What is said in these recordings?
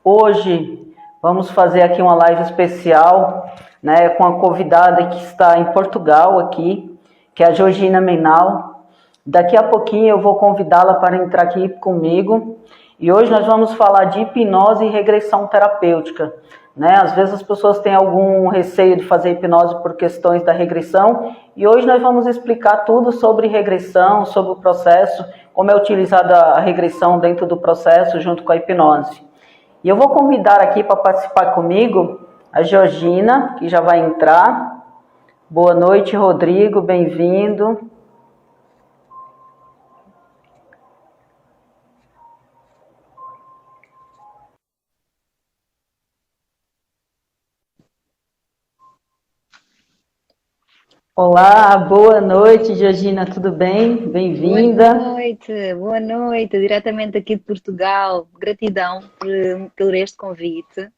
Hoje vamos fazer aqui uma live especial, né, com a convidada que está em Portugal aqui, que é a Georgina Menal. Daqui a pouquinho eu vou convidá-la para entrar aqui comigo. E hoje nós vamos falar de hipnose e regressão terapêutica. Né? Às vezes as pessoas têm algum receio de fazer hipnose por questões da regressão. E hoje nós vamos explicar tudo sobre regressão, sobre o processo, como é utilizada a regressão dentro do processo junto com a hipnose. E eu vou convidar aqui para participar comigo a Georgina, que já vai entrar. Boa noite, Rodrigo, bem-vindo. Olá, boa noite, Georgina, tudo bem? Bem-vinda. Boa noite, diretamente aqui de Portugal. Gratidão por este convite.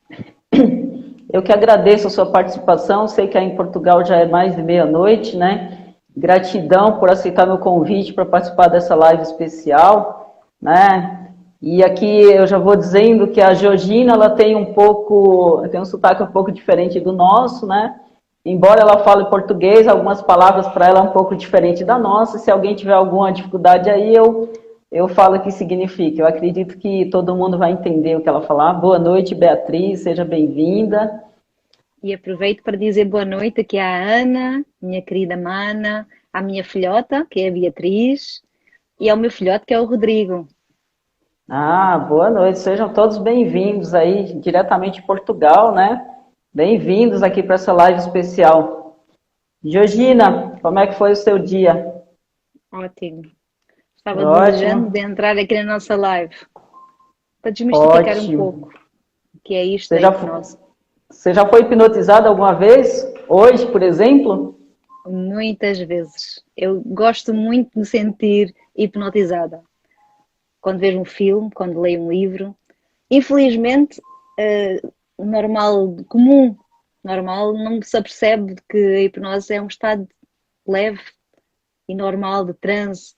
Eu que agradeço a sua participação, sei que aí em Portugal já é mais de meia-noite, né? Gratidão por aceitar meu convite para participar dessa live especial, né? E aqui eu já vou dizendo que a Georgina, ela tem um sotaque um pouco diferente do nosso, né? Embora ela fale português, algumas palavras para ela é um pouco diferente da nossa. Se alguém tiver alguma dificuldade aí, eu falo o que significa. Eu acredito que todo mundo vai entender o que ela falar. Boa noite, Beatriz, seja bem-vinda. E aproveito para dizer boa noite aqui à Ana, minha querida mana, à minha filhota, que é a Beatriz, e ao meu filhote, que é o Rodrigo. Boa noite, sejam todos bem-vindos aí, diretamente de Portugal, né? Bem-vindos aqui para essa live especial. Georgina, como é que foi o seu dia? Ótimo. Estava desejando Ótimo. de entrar aqui na nossa live para desmistificar um Ótimo. pouco o que é isto Você da já, hipnose. você já foi hipnotizada alguma vez? Hoje, por exemplo? Muitas vezes. Eu gosto muito de me sentir hipnotizada. Quando vejo um filme, quando leio um livro. Infelizmente, o normal, não se apercebe de que a hipnose é um estado leve e normal de transe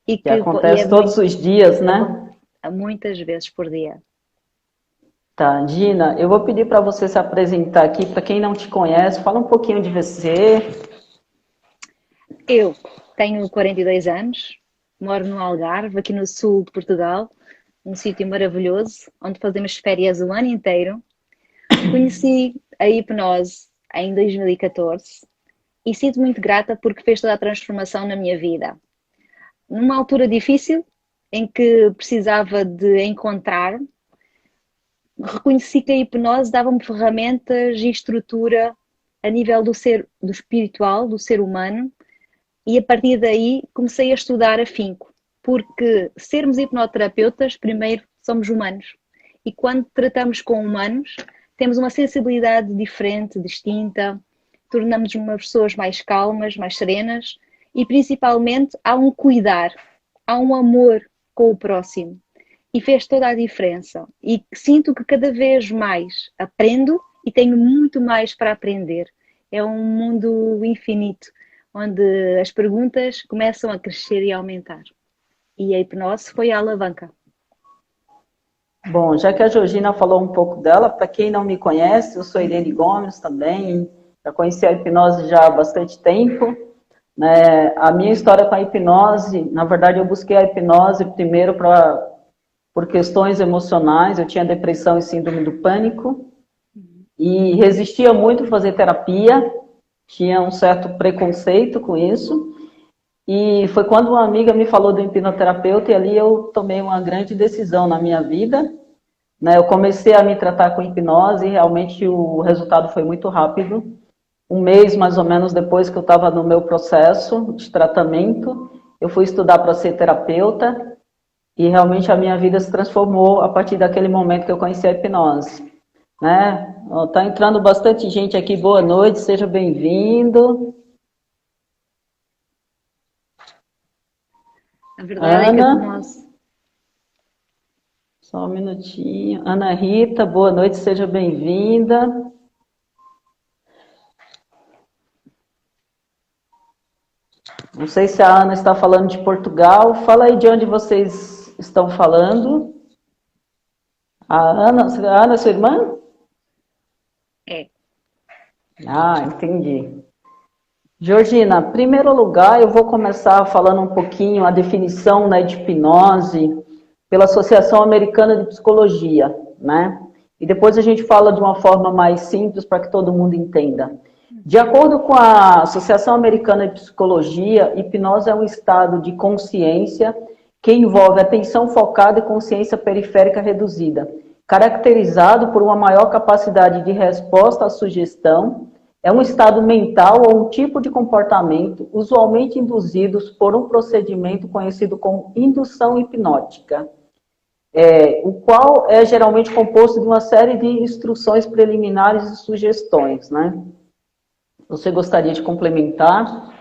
e Que que e é acontece todos muito, os dias, né? muitas vezes por dia. Tá, Gina, eu vou pedir para você se apresentar aqui, para quem não te conhece, fala um pouquinho de você. Eu tenho 42 anos, moro no Algarve, aqui no sul de Portugal, um sítio maravilhoso, onde fazemos férias o ano inteiro. Conheci a hipnose em 2014 e sinto muito grata porque fez toda a transformação na minha vida. Numa altura difícil, em que precisava de encontrar, reconheci que a hipnose dava-me ferramentas e estrutura a nível do espiritual, do ser humano, e a partir daí comecei a estudar afinco, porque sermos hipnoterapeutas, primeiro somos humanos, e quando tratamos com humanos, temos uma sensibilidade diferente, distinta, tornamos-nos pessoas mais calmas, mais serenas, e principalmente há um cuidar, há um amor com o próximo. E fez toda a diferença. E sinto que cada vez mais aprendo e tenho muito mais para aprender. É um mundo infinito, onde as perguntas começam a crescer e a aumentar. E a hipnose foi a alavanca. Bom, já que a Georgina falou um pouco dela, para quem não me conhece, eu sou Irene Gomes também, já conheci a hipnose já há bastante tempo. Né? A minha história com a hipnose, na verdade eu busquei a hipnose primeiro por questões emocionais, eu tinha depressão e síndrome do pânico, e resistia muito a fazer terapia, tinha um certo preconceito com isso, e foi quando uma amiga me falou do hipnoterapeuta e ali eu tomei uma grande decisão na minha vida. Né? Eu comecei a me tratar com hipnose e realmente o resultado foi muito rápido. Um mês mais ou menos depois que eu estava no meu processo de tratamento, eu fui estudar para ser terapeuta e realmente a minha vida se transformou a partir daquele momento que eu conheci a hipnose. Né? Tá entrando bastante gente aqui, boa noite, seja bem-vindo. A verdade é que a Ana, hipnose... só um minutinho. Ana Rita, boa noite, seja bem-vinda. Não sei se a Ana está falando de Portugal. Fala aí de onde vocês estão falando. A Ana é sua irmã? É. Ah, entendi. Georgina, em primeiro lugar, eu vou começar falando um pouquinho a definição, né, de hipnose pela Associação Americana de Psicologia, né? E depois a gente fala de uma forma mais simples para que todo mundo entenda. De acordo com a Associação Americana de Psicologia, hipnose é um estado de consciência que envolve atenção focada e consciência periférica reduzida, caracterizado por uma maior capacidade de resposta à sugestão. É um estado mental ou um tipo de comportamento usualmente induzidos por um procedimento conhecido como indução hipnótica, o qual é geralmente composto de uma série de instruções preliminares e sugestões, né? Você gostaria de complementar?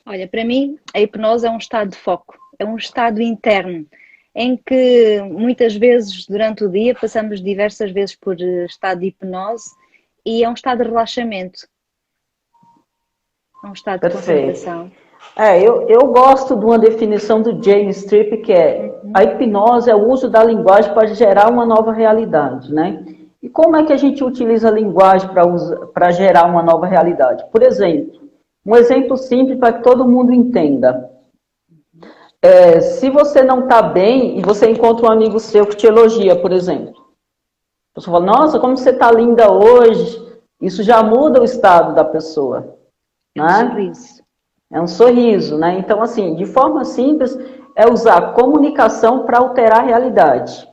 Olha, para mim, a hipnose é um estado de foco, é um estado interno, em que muitas vezes durante o dia passamos diversas vezes por estado de hipnose e é um estado de relaxamento, é um estado de concentração. Eu gosto de uma definição do James Tripp, que é a hipnose é o uso da linguagem para gerar uma nova realidade, né? E como é que a gente utiliza a linguagem para gerar uma nova realidade? Por exemplo, um exemplo simples para que todo mundo entenda. Se você não está bem e você encontra um amigo seu que te elogia, por exemplo. A pessoa fala, nossa, como você está linda hoje. Isso já muda o estado da pessoa. É um sorriso. É um sorriso, né? Então, assim, de forma simples, é usar comunicação para alterar a realidade.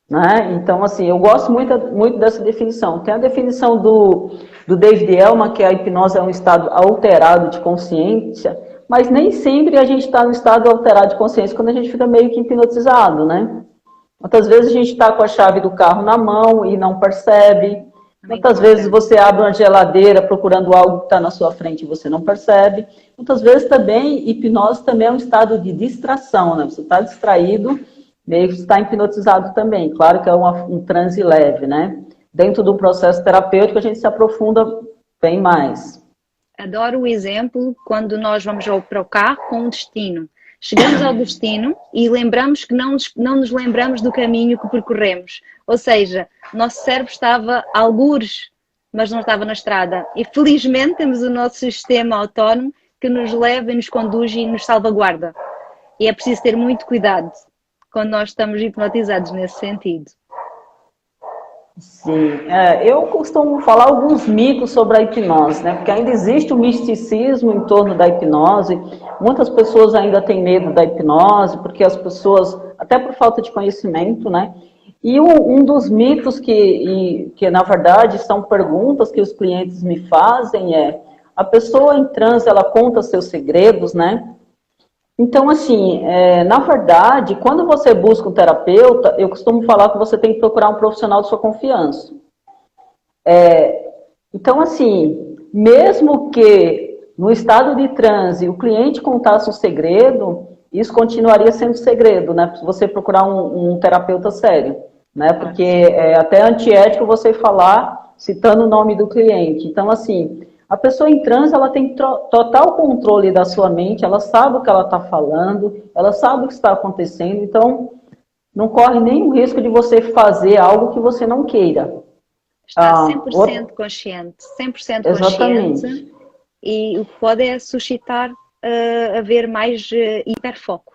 Né? Então, assim, eu gosto muito dessa definição. Tem a definição do David Elman, que a hipnose é um estado alterado de consciência, mas nem sempre a gente está no estado alterado de consciência quando a gente fica meio que hipnotizado, né? Muitas vezes a gente está com a chave do carro na mão e não percebe. Muitas vezes você abre uma geladeira procurando algo que está na sua frente e você não percebe. Muitas vezes também, hipnose também é um estado de distração, né? Você está distraído, meio que está hipnotizado também. Claro que é um transe leve, né? Dentro do processo terapêutico a gente se aprofunda bem mais. Adoro o exemplo quando nós vamos para o carro com um destino. Chegamos ao destino e lembramos que não nos lembramos do caminho que percorremos. Ou seja, o nosso cérebro estava a algures, mas não estava na estrada. E felizmente temos o nosso sistema autónomo que nos leva e nos conduz e nos salvaguarda. E é preciso ter muito cuidado quando nós estamos hipnotizados nesse sentido. Sim, eu costumo falar alguns mitos sobre a hipnose, né? Porque ainda existe o misticismo em torno da hipnose. Muitas pessoas ainda têm medo da hipnose, porque as pessoas, até por falta de conhecimento, né? E um dos mitos que na verdade são perguntas que os clientes me fazem a pessoa em transe, ela conta seus segredos, né? Então, assim, na verdade, quando você busca um terapeuta, eu costumo falar que você tem que procurar um profissional de sua confiança. Então, assim, mesmo que no estado de transe o cliente contasse um segredo, isso continuaria sendo segredo, né? Se você procurar um terapeuta sério, né? Porque é até antiético você falar citando o nome do cliente. Então, assim, a pessoa em transe, ela tem total controle da sua mente, ela sabe o que ela está falando, ela sabe o que está acontecendo, então não corre nenhum risco de você fazer algo que você não queira. Está 100% consciente, 100% Exatamente. Consciente, e o que pode é suscitar haver mais hiperfoco.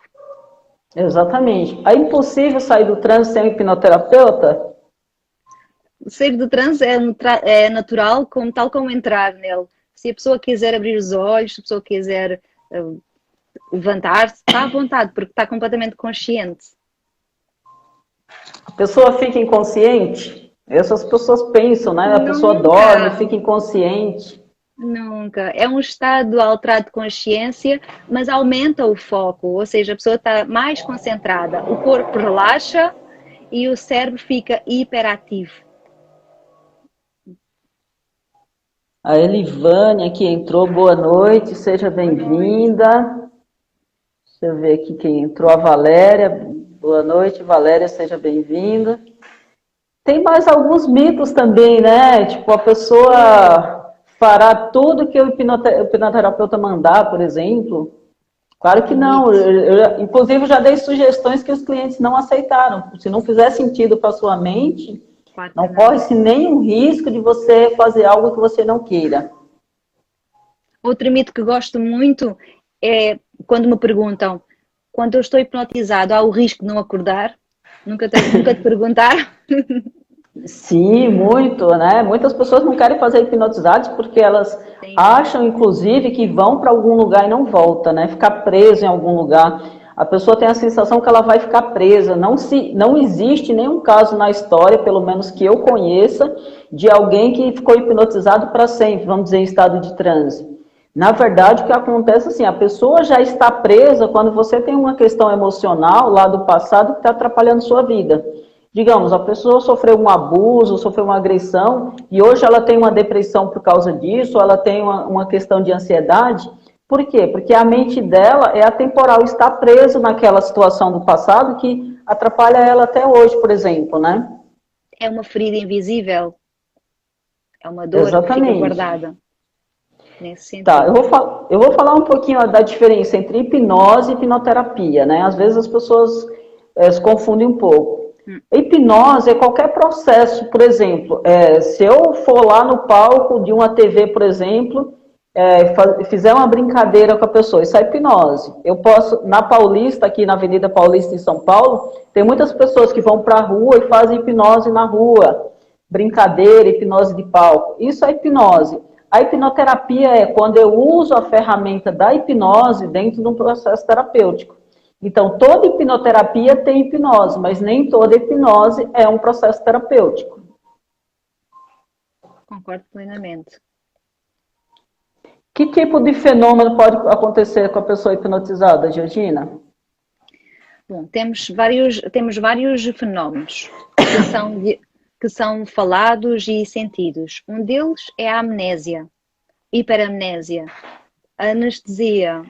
Exatamente. É impossível sair do transe sem um hipnoterapeuta? Sair do transe é natural, tal como entrar nele. Se a pessoa quiser abrir os olhos, se a pessoa quiser levantar-se, está à vontade, porque está completamente consciente. A pessoa fica inconsciente? Essas pessoas pensam, né? A pessoa dorme, fica inconsciente. Nunca. É um estado alterado de consciência, mas aumenta o foco, ou seja, a pessoa está mais concentrada, o corpo relaxa e o cérebro fica hiperativo. A Elivânia que entrou, boa noite, seja bem-vinda. Deixa eu ver aqui quem entrou, a Valéria. Boa noite, Valéria, seja bem-vinda. Tem mais alguns mitos também, né? Tipo, a pessoa fará tudo que o hipnoterapeuta mandar, por exemplo. Claro que não. Bonito. Inclusive, já dei sugestões que os clientes não aceitaram. Se não fizer sentido para sua mente, Claro que não não. corre-se nenhum risco de você fazer algo que você não queira. Outro mito que gosto muito é quando me perguntam, quando eu estou hipnotizado, há o risco de não acordar? Nunca te perguntaram? Sim, muito, né? Muitas pessoas não querem fazer hipnotizados porque elas Sim. acham, inclusive, que vão para algum lugar e não volta, né? Ficar preso em algum lugar. A pessoa tem a sensação que ela vai ficar presa. Não existe nenhum caso na história, pelo menos que eu conheça, de alguém que ficou hipnotizado para sempre, vamos dizer, em estado de transe. Na verdade, o que acontece é assim, a pessoa já está presa quando você tem uma questão emocional lá do passado que está atrapalhando sua vida. Digamos, a pessoa sofreu um abuso, sofreu uma agressão, e hoje ela tem uma depressão por causa disso, ela tem uma questão de ansiedade. Por quê? Porque a mente dela é atemporal, está presa naquela situação do passado que atrapalha ela até hoje, por exemplo, né? É uma ferida invisível, é uma dor que fica Exatamente. guardada nesse Tá, sentido. eu vou falar um pouquinho da diferença entre hipnose e hipnoterapia, né? Às vezes as pessoas se confundem um pouco. Hum, Hipnose é qualquer processo, por exemplo, se eu for lá no palco de uma TV, por exemplo, fizer uma brincadeira com a pessoa, isso é hipnose. Eu posso, na Paulista, aqui na Avenida Paulista em São Paulo, tem muitas pessoas que vão para a rua e fazem hipnose na rua, brincadeira, hipnose de palco. Isso é hipnose. A hipnoterapia é quando eu uso a ferramenta da hipnose dentro de um processo terapêutico. Então, toda hipnoterapia tem hipnose, mas nem toda hipnose é um processo terapêutico. concordo plenamente. Que tipo de fenômeno pode acontecer com a pessoa hipnotizada, Georgina? Bom, temos vários fenómenos que que são falados e sentidos. Um deles é a amnésia, hiperamnésia, a anestesia.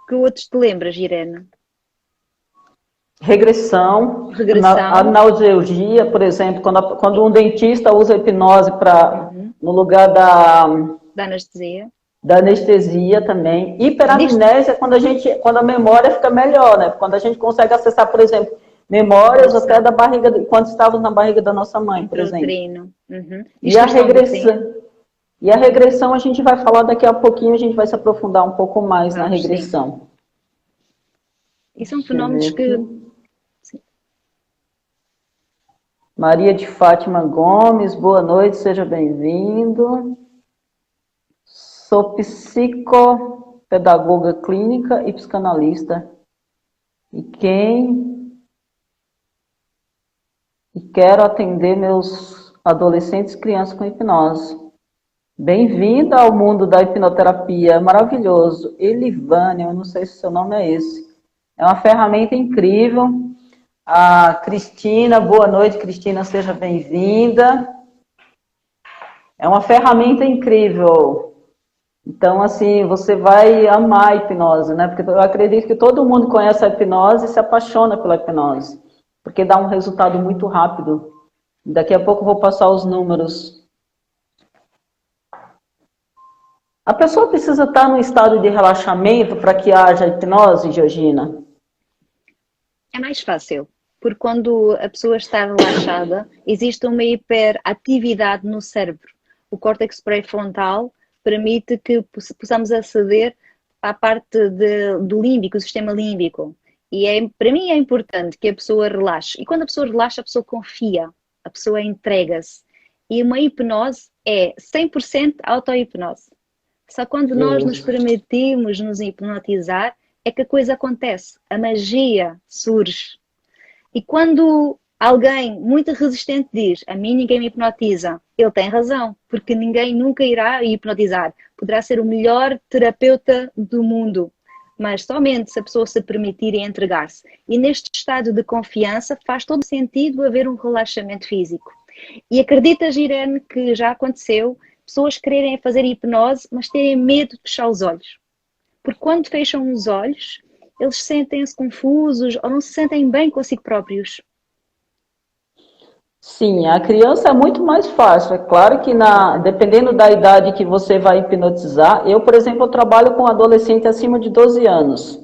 Que outros te lembras, Irene? Regressão, Regressão. analgesia, por exemplo, quando um dentista usa hipnose Uhum. no lugar Da anestesia. da anestesia também. Neste, Hiperamnésia é quando a memória fica melhor, né? Quando a gente consegue acessar, por exemplo, memórias até distorção da barriga, quando estávamos na barriga da nossa mãe, por exemplo. intrauterino. Uhum. E a Distorção do tempo. regressão, e a regressão a gente vai falar daqui a pouquinho, a gente vai se aprofundar um pouco mais na Vamos, sim. regressão. E são Deixa eu ver fenómenos que. aqui. Maria de Fátima Gomes, boa noite, seja bem-vindo. Sou psicopedagoga clínica e psicanalista. E quero atender meus adolescentes e crianças com hipnose. Bem-vinda ao mundo da hipnoterapia, maravilhoso. Elivânia, eu não sei se seu nome é esse. É uma ferramenta incrível. A Cristina, boa noite, Cristina, seja bem-vinda. É uma ferramenta incrível. Então, assim, você vai amar a hipnose, né? Porque eu acredito que todo mundo conhece a hipnose e se apaixona pela hipnose, porque dá um resultado muito rápido. Daqui a pouco eu vou passar os números. A pessoa precisa estar num estado de relaxamento para que haja hipnose, Georgina? É mais fácil, porque quando a pessoa está relaxada, existe uma hiperatividade no cérebro. O córtex pré-frontal permite que possamos aceder à parte do límbico, do sistema límbico. E para mim é importante que a pessoa relaxe. E quando a pessoa relaxa, a pessoa confia, a pessoa entrega-se. E uma hipnose é 100% auto-hipnose. Só quando nós nos Isso. permitimos nos hipnotizar é que a coisa acontece, a magia surge. E quando alguém muito resistente diz a mim ninguém me hipnotiza, ele tem razão, porque ninguém nunca irá hipnotizar. Poderá ser o melhor terapeuta do mundo, mas somente se a pessoa se permitir e entregar-se. E neste estado de confiança faz todo sentido haver um relaxamento físico. E acreditas, Irene, que já aconteceu pessoas quererem fazer hipnose, mas terem medo de fechar os olhos? Porque quando fecham os olhos, eles sentem-se confusos ou não se sentem bem consigo próprios. Sim, a criança é muito mais fácil. É claro que dependendo da idade que você vai hipnotizar, eu, por exemplo, eu trabalho com adolescente acima de 12 anos,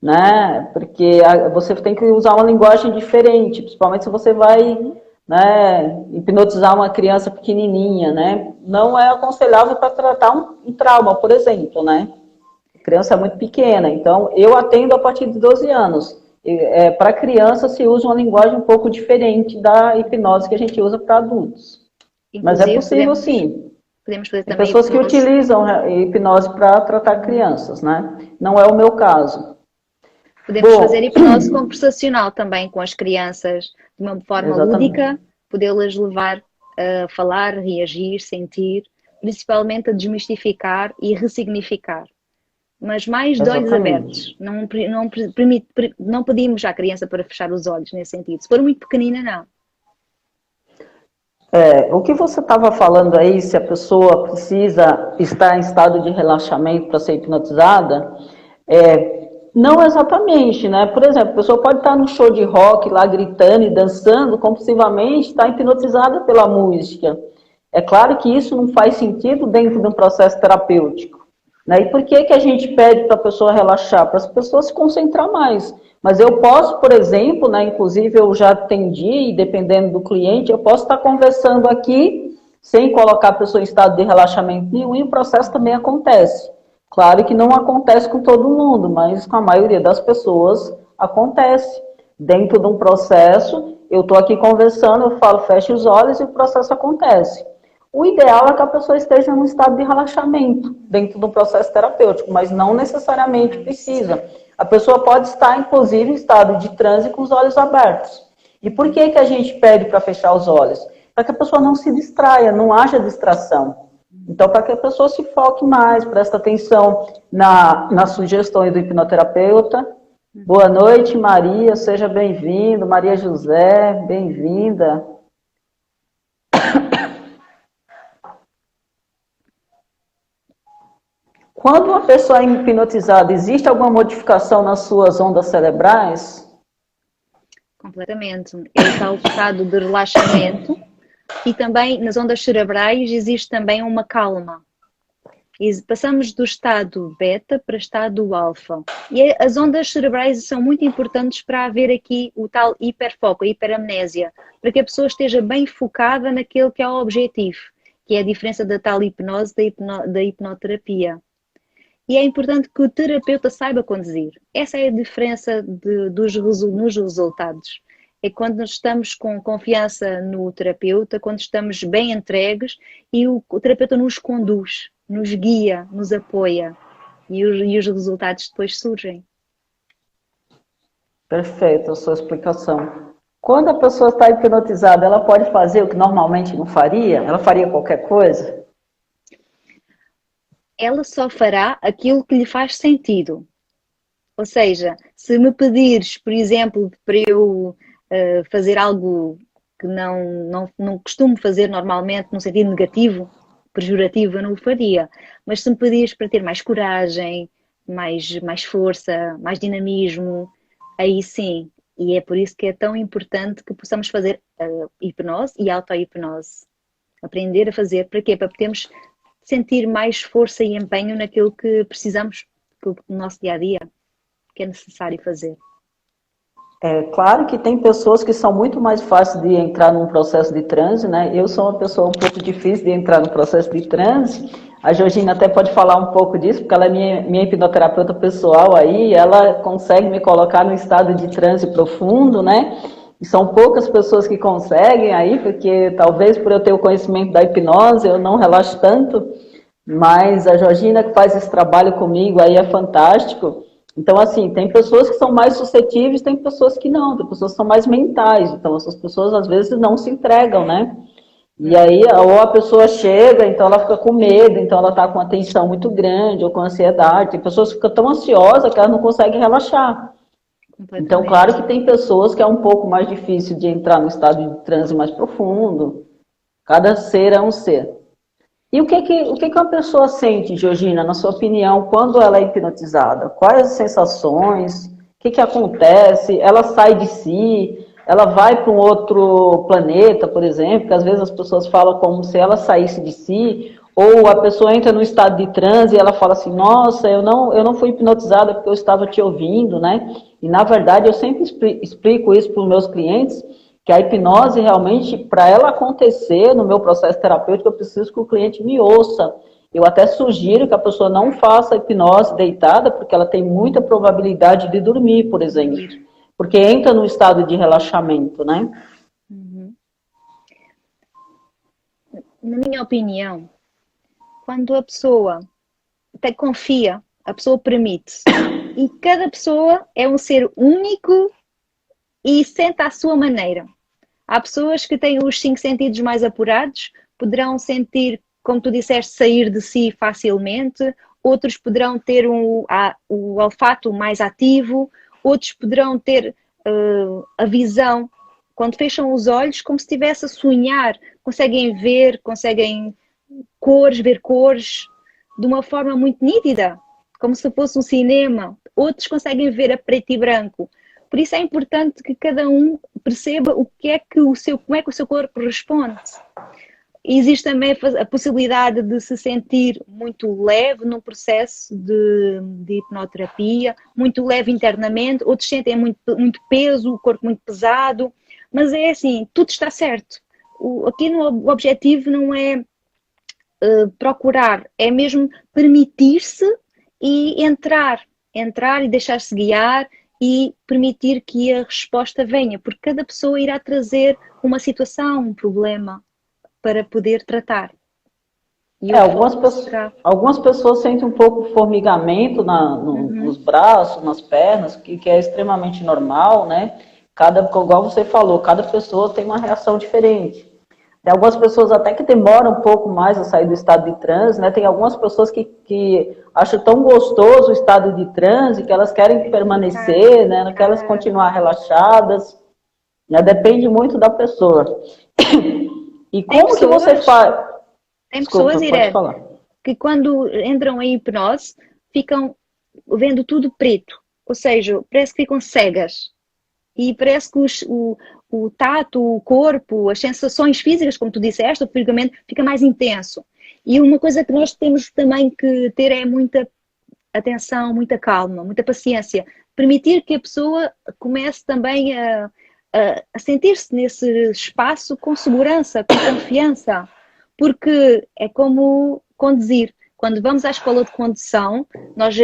né? Porque você tem que usar uma linguagem diferente, principalmente se você vai, né, hipnotizar uma criança pequenininha, né? Não é aconselhável para tratar um trauma, por exemplo, né? A criança é muito pequena, então eu atendo a partir de 12 anos. Para criança se usa uma linguagem um pouco diferente da hipnose que a gente usa para adultos. Mas é Inclusive, possível sim. podemos fazer Tem também pessoas que hipnose. utilizam hipnose para tratar crianças, né? Não é o meu caso. Podemos Bom, fazer hipnose conversacional também com as crianças, de uma forma exatamente. lúdica, podê-las levar a falar, reagir, sentir, principalmente a desmistificar e ressignificar. Mas mais de olhos Exatamente. abertos. Não pedimos à criança para fechar os olhos nesse sentido. Se for muito pequenina, não. O que você estava falando aí, se a pessoa precisa estar em estado de relaxamento para ser hipnotizada, não exatamente, né? Por exemplo, a pessoa pode estar no show de rock lá gritando e dançando compulsivamente, está hipnotizada pela música. É claro que isso não faz sentido dentro de um processo terapêutico, né? E por que que a gente pede para a pessoa relaxar? Para as pessoas se concentrar mais. Mas eu posso, por exemplo, né, inclusive eu já atendi, dependendo do cliente, eu posso estar conversando aqui sem colocar a pessoa em estado de relaxamento nenhum e o processo também acontece. Claro que não acontece com todo mundo, mas com a maioria das pessoas acontece. Dentro de um processo, eu estou aqui conversando, eu falo, feche os olhos e o processo acontece. O ideal é que a pessoa esteja num estado de relaxamento dentro do processo terapêutico, mas não necessariamente precisa. A pessoa pode estar, inclusive, em estado de transe com os olhos abertos. E por que que a gente pede para fechar os olhos? Para que a pessoa não se distraia, não haja distração. Então, para que a pessoa se foque mais, preste atenção nas sugestões do hipnoterapeuta. Boa noite, Maria, seja bem-vindo. Maria José, bem-vinda. Quando uma pessoa é hipnotizada, existe alguma modificação nas suas ondas cerebrais? Completamente. É o tal estado de relaxamento e também nas ondas cerebrais existe também uma calma. E passamos do estado beta para o estado alfa. E as ondas cerebrais são muito importantes para haver aqui o tal hiperfoco, a hiperamnésia, para que a pessoa esteja bem focada naquele que é o objetivo, que é a diferença da tal hipnose da hipnoterapia. E é importante que o terapeuta saiba conduzir. Essa é a diferença nos resultados. É quando nós estamos com confiança no terapeuta, quando estamos bem entregues e o terapeuta nos conduz, nos guia, nos apoia e os resultados depois surgem. Perfeito a sua explicação. Quando a pessoa está hipnotizada, ela pode fazer o que normalmente não faria? Ela faria qualquer coisa? Ela só fará aquilo que lhe faz sentido. Ou seja, se me pedires, por exemplo, para eu fazer algo que não costumo fazer normalmente, num sentido negativo, pejorativo, eu não o faria. Mas se me pedires para ter mais coragem, mais força, mais dinamismo, aí sim. E é por isso que é tão importante que possamos fazer hipnose e auto-hipnose. Aprender a fazer, para quê? Para podermos sentir mais força e empenho naquilo que precisamos no nosso dia-a-dia, que é necessário fazer. É claro que tem pessoas que são muito mais fáceis de entrar num processo de transe, né? Eu sou uma pessoa um pouco difícil de entrar no processo de transe. A Georgina até pode falar um pouco disso, porque ela é minha hipnoterapeuta pessoal aí, ela consegue me colocar no estado de transe profundo, né? E são poucas pessoas que conseguem aí, porque talvez por eu ter o conhecimento da hipnose, eu não relaxo tanto, mas a Georgina que faz esse trabalho comigo aí é fantástico. Então, assim, tem pessoas que são mais suscetíveis, tem pessoas que não, tem pessoas que são mais mentais, então essas pessoas às vezes não se entregam, né? E aí, ou a pessoa chega, então ela fica com medo, então ela está com uma tensão muito grande, ou com ansiedade, tem pessoas que ficam tão ansiosas que elas não conseguem relaxar. Então, claro que tem pessoas que é um pouco mais difícil de entrar no estado de transe mais profundo, cada ser é um ser. E o que uma pessoa sente, Georgina, na sua opinião, quando ela é hipnotizada? Quais as sensações? O que acontece? Ela sai de si? ela vai para um outro planeta, por exemplo, que às vezes as pessoas falam como se ela saísse de si, ou a pessoa entra no estado de transe e ela fala assim, nossa, eu não fui hipnotizada porque eu estava te ouvindo, né? E na verdade eu sempre explico isso para os meus clientes, que a hipnose realmente, para ela acontecer no meu processo terapêutico, eu preciso que o cliente me ouça. Eu até sugiro que a pessoa não faça hipnose deitada, porque ela tem muita probabilidade de dormir, por exemplo. Porque entra no estado de relaxamento, né? Uhum. Na minha opinião, quando a pessoa até confia, a pessoa permite, e cada pessoa é um ser único e sente à sua maneira. Há pessoas que têm os 5 sentidos mais apurados, poderão sentir, como tu disseste, sair de si facilmente, outros poderão ter o olfato mais ativo, outros poderão ter a visão, quando fecham os olhos, como se estivesse a sonhar, conseguem ver cores de uma forma muito nítida, como se fosse um cinema. Outros conseguem ver a preto e branco. Por isso é importante que cada um perceba como é que o seu corpo responde. Existe também a possibilidade de se sentir muito leve num processo de hipnoterapia, muito leve internamente, outros sentem muito peso, o corpo muito pesado, mas é assim, tudo está certo. Aqui o objetivo não é procurar, é mesmo permitir-se e entrar e deixar-se guiar e permitir que a resposta venha, porque cada pessoa irá trazer uma situação, um problema para poder tratar. E algumas pessoas sentem um pouco de formigamento nos braços, nas pernas, que é extremamente normal, né? Igual você falou, cada pessoa tem uma reação diferente. Tem algumas pessoas até que demoram um pouco mais a sair do estado de transe, né? Tem algumas pessoas que acham tão gostoso o estado de transe que elas querem permanecer, né? Não querem continuar relaxadas. Né? Depende muito da pessoa. E como que você faz? Tem pessoas, Irene, que quando entram em hipnose ficam vendo tudo preto. Ou seja, parece que ficam cegas. E parece que o tato, o corpo, as sensações físicas, como tu disseste, o formigamento fica mais intenso. E uma coisa que nós temos também que ter é muita atenção, muita calma, muita paciência. Permitir que a pessoa comece também a sentir-se nesse espaço com segurança, com confiança. Porque é como conduzir. Quando vamos à escola de condução, nós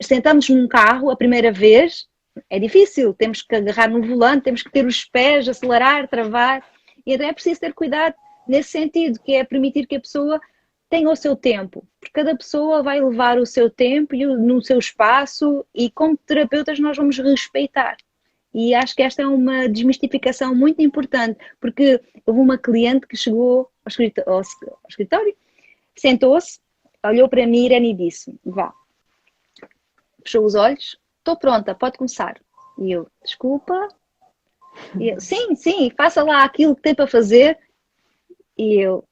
sentamos num carro a primeira vez, é difícil, temos que agarrar no volante, temos que ter os pés, acelerar, travar, e então é preciso ter cuidado nesse sentido, que é permitir que a pessoa tenha o seu tempo, porque cada pessoa vai levar o seu tempo no seu espaço e como terapeutas nós vamos respeitar. E acho que esta é uma desmistificação muito importante, porque houve uma cliente que chegou ao escritório, sentou-se, olhou para mim, Irene, e disse, vá, fechou os olhos, estou pronta, pode começar. E eu, desculpa. E eu, sim, faça lá aquilo que tem para fazer. E eu,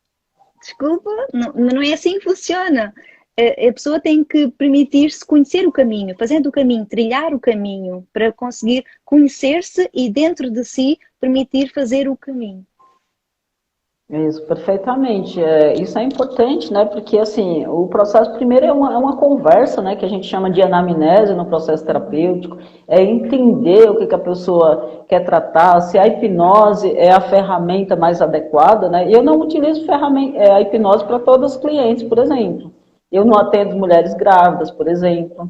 desculpa, não é assim que funciona. A pessoa tem que permitir-se conhecer o caminho, fazendo o caminho, trilhar o caminho, para conseguir conhecer-se e dentro de si permitir fazer o caminho. Isso, perfeitamente. Isso é importante, né? Porque, assim, o processo primeiro é uma conversa, né? Que a gente chama de anamnese no processo terapêutico. É entender o que a pessoa quer tratar, se a hipnose é a ferramenta mais adequada, né? Eu não utilizo a hipnose para todos os clientes, por exemplo. Eu não atendo mulheres grávidas, por exemplo.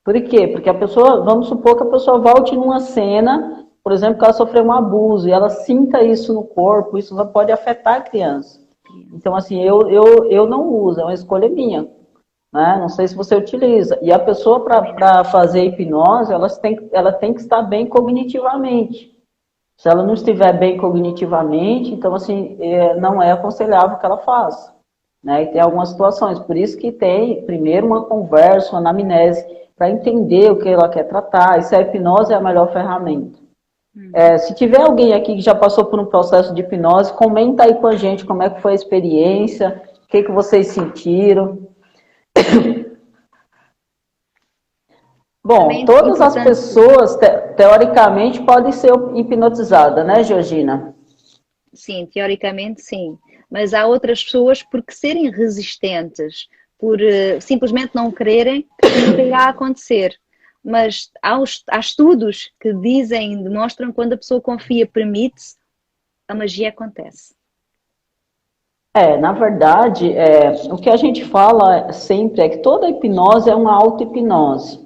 Por quê? Porque a pessoa, vamos supor que a pessoa volte numa cena, por exemplo, que ela sofreu um abuso e ela sinta isso no corpo, isso pode afetar a criança. Então, assim, eu não uso, é uma escolha minha. Né? Não sei se você utiliza. E a pessoa, para fazer hipnose, ela tem que estar bem cognitivamente. Se ela não estiver bem cognitivamente, então, assim, não é aconselhável que ela faça. Né? E tem algumas situações. Por isso que tem, primeiro, uma conversa, uma anamnese, para entender o que ela quer tratar. E se a hipnose é a melhor ferramenta. Se tiver alguém aqui que já passou por um processo de hipnose, comenta aí com a gente como é que foi a experiência, o que vocês sentiram. Bom, Também é todas as importante, pessoas, teoricamente, podem ser hipnotizadas, né, Georgina? sim, teoricamente sim, mas há outras pessoas porque serem resistentes, por simplesmente não quererem, que nunca irá acontecer. Mas há estudos que dizem, demonstram que quando a pessoa confia, permite-se, a magia acontece. Na verdade, o que a gente fala sempre é que toda hipnose é uma auto-hipnose.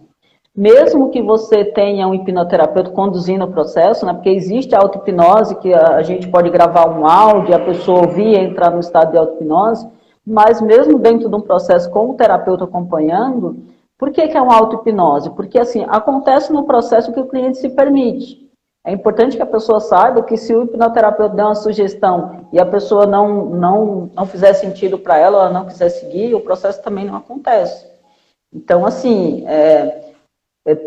Mesmo que você tenha um hipnoterapeuta conduzindo o processo, né, porque existe a auto-hipnose, que a gente pode gravar um áudio, a pessoa ouvir e entrar no estado de auto-hipnose, mas mesmo dentro de um processo com o terapeuta acompanhando, por que é uma auto-hipnose? Porque assim, acontece no processo que o cliente se permite. É importante que a pessoa saiba que se o hipnoterapeuta der uma sugestão e a pessoa não fizer sentido para ela, ela não quiser seguir, o processo também não acontece. Então, assim,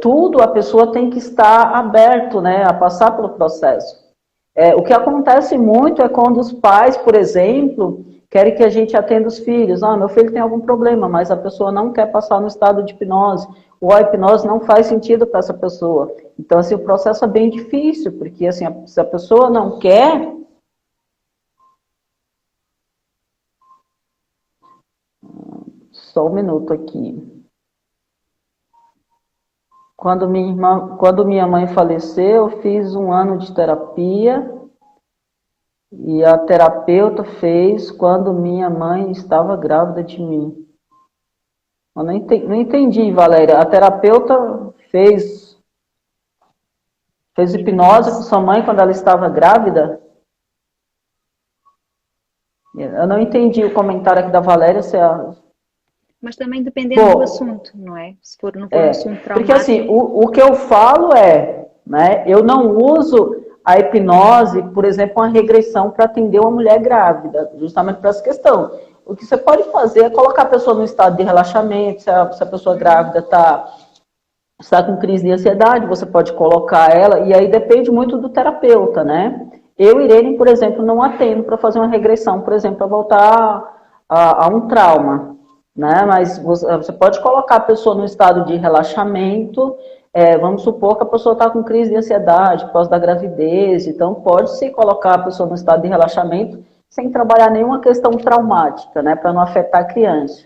tudo a pessoa tem que estar aberto, né, a passar pelo processo. O que acontece muito é quando os pais, por exemplo, querem que a gente atenda os filhos. Ah, meu filho tem algum problema, mas a pessoa não quer passar no estado de hipnose, ou a hipnose não faz sentido para essa pessoa. Então, assim, o processo é bem difícil, porque assim, se a pessoa não quer, só um minuto aqui. Quando minha mãe faleceu, eu fiz um ano de terapia e a terapeuta fez quando minha mãe estava grávida de mim. Eu não entendi, Valéria. A terapeuta fez hipnose com sua mãe quando ela estava grávida? Eu não entendi o comentário aqui da Valéria. Mas também dependendo do Pô, assunto, não é? Se for, não for um assunto porque assim, traumático, o que eu falo né, eu não uso a hipnose, por exemplo, uma regressão para atender uma mulher grávida, justamente para essa questão. O que você pode fazer é colocar a pessoa no estado de relaxamento, se a pessoa grávida está com crise de ansiedade, você pode colocar ela, e aí depende muito do terapeuta, né? Eu, Irene, por exemplo, não atendo para fazer uma regressão, por exemplo, para voltar a um trauma, né? Mas você pode colocar a pessoa no estado de relaxamento, vamos supor que a pessoa está com crise de ansiedade por causa da gravidez, então pode-se colocar a pessoa no estado de relaxamento sem trabalhar nenhuma questão traumática, né? Para não afetar a criança.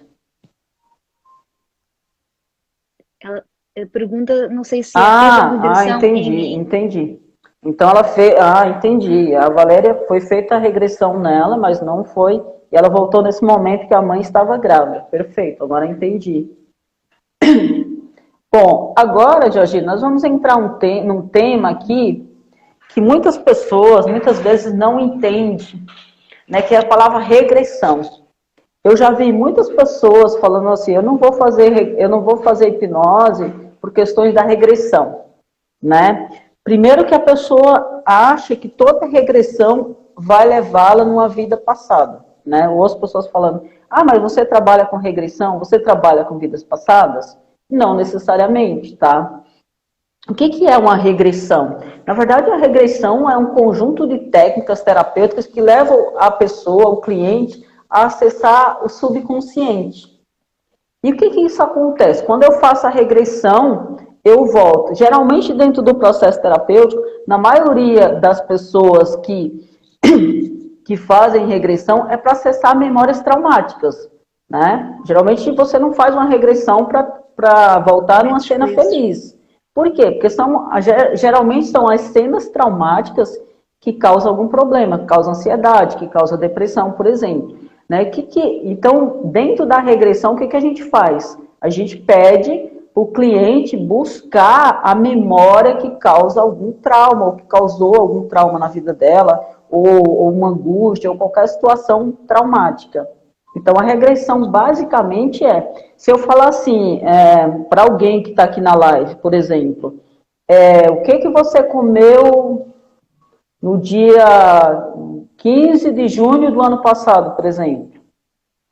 a pergunta, não sei se fez a regressão em mim. Entendi. Então ela fez, entendi. A Valéria foi feita a regressão nela, mas não foi, e ela voltou nesse momento que a mãe estava grávida. Perfeito, agora entendi. Bom, agora, Georgina, nós vamos entrar num tema aqui que muitas pessoas, muitas vezes, não entendem, né, que é a palavra regressão. Eu já vi muitas pessoas falando assim, eu não vou fazer hipnose por questões da regressão, né? Primeiro que a pessoa acha que toda regressão vai levá-la numa vida passada, né? Ou as pessoas falando, mas você trabalha com regressão? Você trabalha com vidas passadas? Não necessariamente, tá? O que é uma regressão? Na verdade, a regressão é um conjunto de técnicas terapêuticas que levam a pessoa, o cliente, a acessar o subconsciente. E o que isso acontece? Quando eu faço a regressão, eu volto. Geralmente, dentro do processo terapêutico, na maioria das pessoas que fazem regressão, é para acessar memórias traumáticas, né? Geralmente, você não faz uma regressão para voltar numa cena feliz. Por quê? Porque geralmente são as cenas traumáticas que causam algum problema, que causam ansiedade, que causam depressão, por exemplo. Né? Então, dentro da regressão, o que a gente faz? A gente pede para o cliente buscar a memória que causa algum trauma, ou que causou algum trauma na vida dela, ou uma angústia, ou qualquer situação traumática. Então, a regressão basicamente se eu falar assim, para alguém que está aqui na live, por exemplo, o que você comeu no dia 15 de junho do ano passado, por exemplo?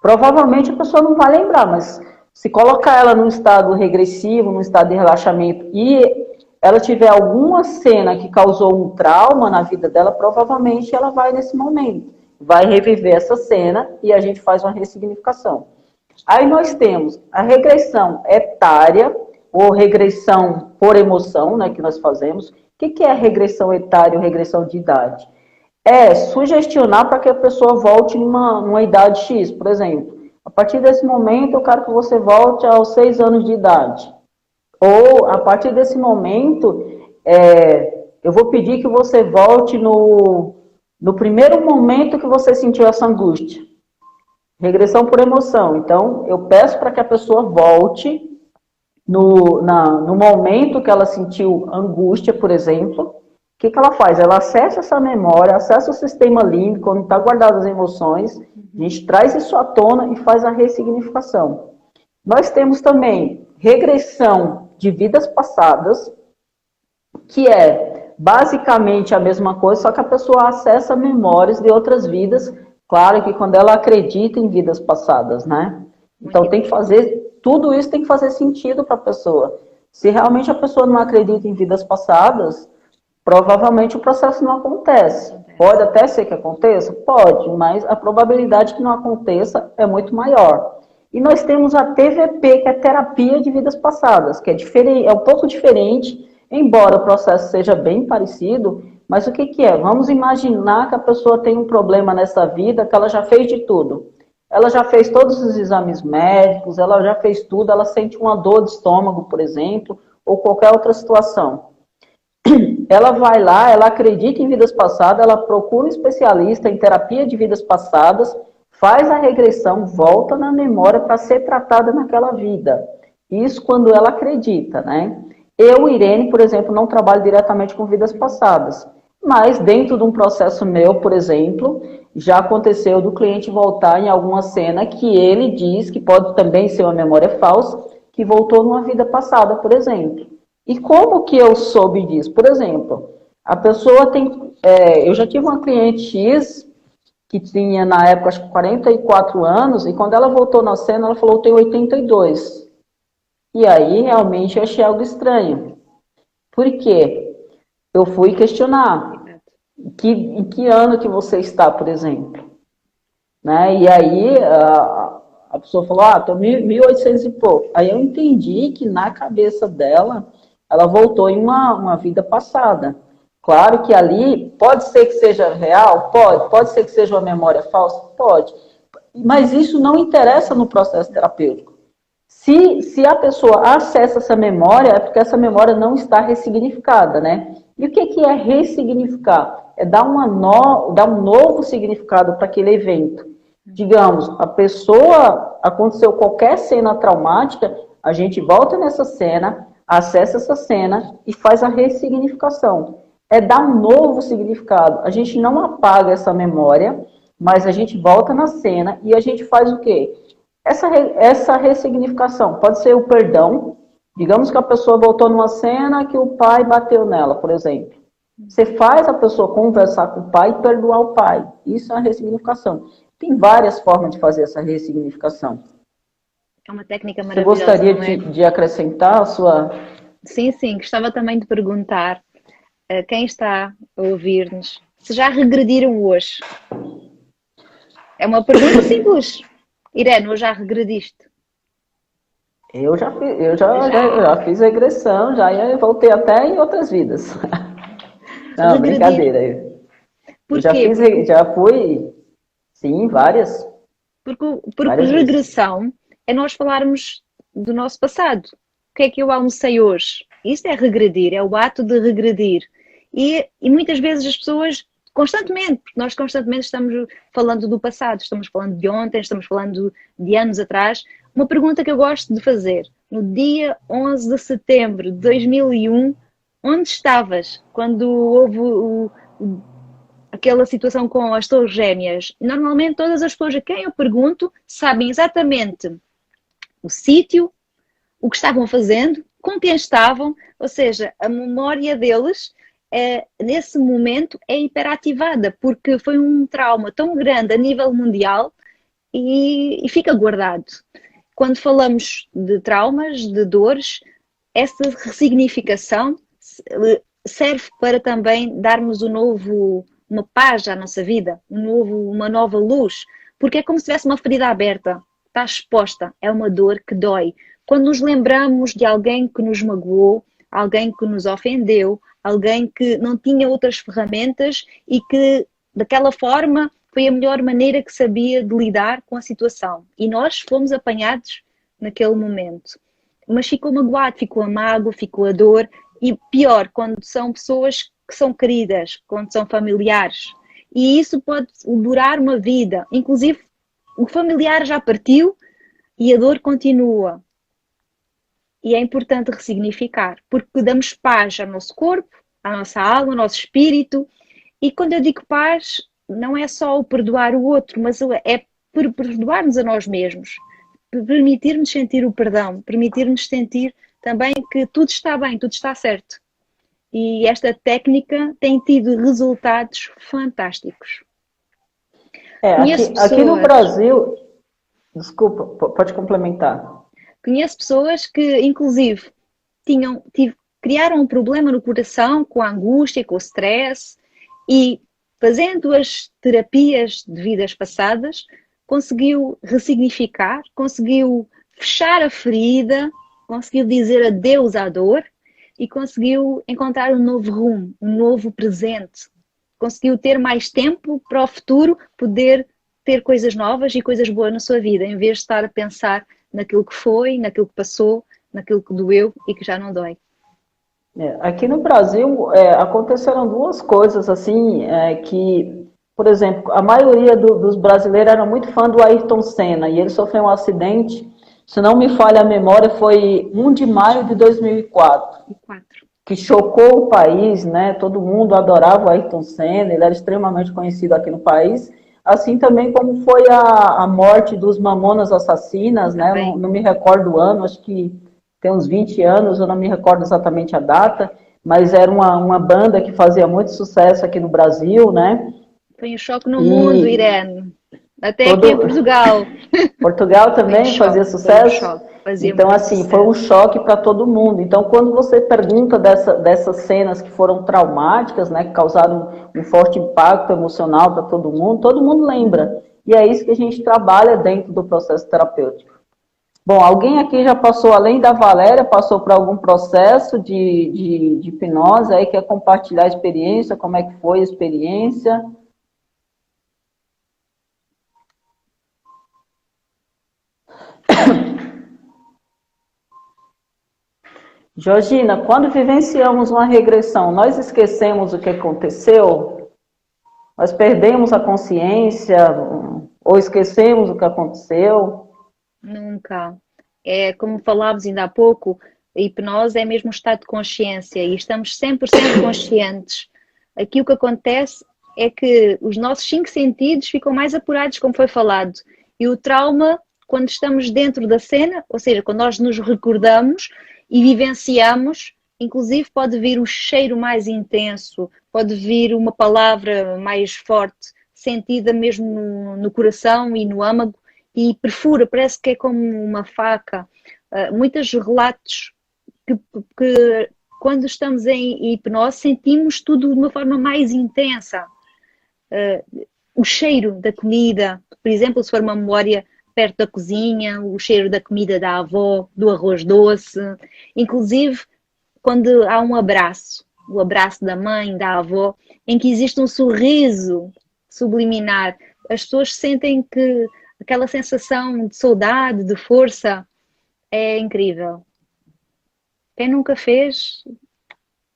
Provavelmente a pessoa não vai lembrar, mas se colocar ela num estado regressivo, num estado de relaxamento, e ela tiver alguma cena que causou um trauma na vida dela, provavelmente ela vai nesse momento. Vai reviver essa cena e a gente faz uma ressignificação. Aí nós temos a regressão etária, ou regressão por emoção, né, que nós fazemos. O que é regressão etária ou regressão de idade? É sugestionar para que a pessoa volte numa idade X, por exemplo. A partir desse momento, eu quero que você volte aos 6 anos de idade. Ou, a partir desse momento, eu vou pedir que você volte no primeiro momento que você sentiu essa angústia. Regressão por emoção. Então, eu peço para que a pessoa volte no momento que ela sentiu angústia, por exemplo. O que ela faz? Ela acessa essa memória, acessa o sistema límbico, onde está guardadas as emoções, a gente traz isso à tona e faz a ressignificação. Nós temos também regressão de vidas passadas, que é basicamente a mesma coisa, só que a pessoa acessa memórias de outras vidas, claro que quando ela acredita em vidas passadas, né? Então tem que fazer, tudo isso tem que fazer sentido para a pessoa. Se realmente a pessoa não acredita em vidas passadas, provavelmente o processo não acontece. Pode até ser que aconteça? Pode, mas a probabilidade que não aconteça é muito maior. E nós temos a TVP, que é terapia de vidas passadas, que é diferente, é um pouco diferente, embora o processo seja bem parecido, mas o que é? Vamos imaginar que a pessoa tem um problema nessa vida, que ela já fez de tudo. Ela já fez todos os exames médicos, ela já fez tudo, ela sente uma dor de estômago, por exemplo, ou qualquer outra situação. Ela vai lá, ela acredita em vidas passadas, ela procura um especialista em terapia de vidas passadas, faz a regressão, volta na memória para ser tratada naquela vida. Isso quando ela acredita, né? Eu, Irene, por exemplo, não trabalho diretamente com vidas passadas, mas dentro de um processo meu, por exemplo, já aconteceu do cliente voltar em alguma cena que ele diz, que pode também ser uma memória falsa, que voltou numa vida passada, por exemplo. E como que eu soube disso? Por exemplo, a pessoa tem... eu já tive uma cliente X, que tinha na época acho que 44 anos, e quando ela voltou na cena, ela falou, eu tenho 82. E aí realmente eu achei algo estranho. Por quê? Eu fui questionar. Em que ano que você está, por exemplo? Né? E aí a pessoa falou, estou 1800 e pouco. Aí eu entendi que na cabeça dela, ela voltou em uma vida passada. Claro que ali, pode ser que seja real? Pode ser que seja uma memória falsa? Pode. Mas isso não interessa no processo terapêutico. Se a pessoa acessa essa memória, é porque essa memória não está ressignificada, né? E o que é ressignificar? É dar um novo significado para aquele evento. Digamos, a pessoa, aconteceu qualquer cena traumática, a gente volta nessa cena, acessa essa cena e faz a ressignificação. É dar um novo significado. A gente não apaga essa memória, mas a gente volta na cena e a gente faz o quê? Essa ressignificação pode ser o perdão. Digamos que a pessoa voltou numa cena que o pai bateu nela, por exemplo. Você faz a pessoa conversar com o pai e perdoar o pai. Isso é a ressignificação. Tem várias formas de fazer essa ressignificação. É uma técnica maravilhosa. Você gostaria de acrescentar a sua... Sim, gostava também de perguntar a quem está a ouvir-nos se já regrediram hoje. É uma pergunta simples. Irene, ou já regrediste? Eu já fiz regressão, já voltei até em outras vidas. Não, regredir. Brincadeira. Por quê? Já fui, sim, várias. Porque várias regressão vezes. É nós falarmos do nosso passado. O que é que eu almocei hoje? Isso é regredir, é o ato de regredir. E muitas vezes as pessoas, constantemente, porque nós constantemente estamos falando do passado, estamos falando de ontem, estamos falando de anos atrás. Uma pergunta que eu gosto de fazer: no dia 11 de setembro de 2001, onde estavas quando houve aquela situação com as torres gêmeas? Normalmente todas as pessoas a quem eu pergunto sabem exatamente o sítio, o que estavam fazendo, com quem estavam, ou seja, a memória deles nesse momento é hiperativada, porque foi um trauma tão grande a nível mundial e fica guardado. Quando falamos de traumas, de dores, essa ressignificação serve para também darmos uma paz à nossa vida, uma nova luz, porque é como se tivesse uma ferida aberta, está exposta, é uma dor que dói. quando nos lembramos de alguém que nos magoou, alguém que nos ofendeu, alguém que não tinha outras ferramentas e que, daquela forma, foi a melhor maneira que sabia de lidar com a situação. E nós fomos apanhados naquele momento. Mas ficou magoado, ficou a mágoa, ficou a dor. E pior, quando são pessoas que são queridas, quando são familiares. E isso pode durar uma vida. Inclusive, o familiar já partiu e a dor continua. E é importante ressignificar, porque damos paz ao nosso corpo, à nossa alma, ao nosso espírito. E quando eu digo paz, não é só o perdoar o outro, mas é perdoar-nos a nós mesmos. Permitir-nos sentir o perdão, permitir-nos sentir também que tudo está bem, tudo está certo. E esta técnica tem tido resultados fantásticos. Aqui no Brasil... Desculpa, pode complementar. Conheço pessoas que, inclusive, criaram um problema no coração com a angústia, com o stress, e fazendo as terapias de vidas passadas, conseguiu ressignificar, conseguiu fechar a ferida, conseguiu dizer adeus à dor e conseguiu encontrar um novo rumo, um novo presente. Conseguiu ter mais tempo para o futuro, poder ter coisas novas e coisas boas na sua vida, em vez de estar a pensar naquilo que foi, naquilo que passou, naquilo que doeu e que já não dói. Aqui no Brasil aconteceram duas coisas assim, que, por exemplo, a maioria dos brasileiros era muito fã do Ayrton Senna e ele sofreu um acidente, se não me falha a memória, foi 1 de maio de 2004, que chocou o país, né? Todo mundo adorava o Ayrton Senna, ele era extremamente conhecido aqui no país. Assim também como foi a morte dos Mamonas Assassinas, né? Não me recordo o ano, acho que tem uns 20 anos, eu não me recordo exatamente a data, mas era uma banda que fazia muito sucesso aqui no Brasil, né? Foi um choque no mundo, Irene. Até aqui em Portugal. Portugal também fazia sucesso? Então, assim, foi um choque para todo mundo. Então, quando você pergunta dessas cenas que foram traumáticas, né, que causaram um forte impacto emocional para todo mundo lembra. E é isso que a gente trabalha dentro do processo terapêutico. Bom, alguém aqui já passou, além da Valéria, passou por algum processo de hipnose, aí quer compartilhar a experiência, como é que foi a experiência? Georgina, quando vivenciamos uma regressão, nós esquecemos o que aconteceu? Nós perdemos a consciência ou esquecemos o que aconteceu? Nunca. É como falávamos ainda há pouco, a hipnose é mesmo um estado de consciência e estamos 100% conscientes. Aqui o que acontece é que os nossos 5 sentidos ficam mais apurados, como foi falado. E o trauma, quando estamos dentro da cena, ou seja, quando nós nos recordamos e vivenciamos, inclusive pode vir um cheiro mais intenso, pode vir uma palavra mais forte, sentida mesmo no coração e no âmago, e perfura, parece que é como uma faca. Muitos relatos que quando estamos em hipnose sentimos tudo de uma forma mais intensa. O cheiro da comida, por exemplo, se for uma memória perto da cozinha, o cheiro da comida da avó, do arroz doce, inclusive quando há um abraço, o abraço da mãe, da avó, em que existe um sorriso subliminar, as pessoas sentem que aquela sensação de saudade, de força, é incrível. Quem nunca fez,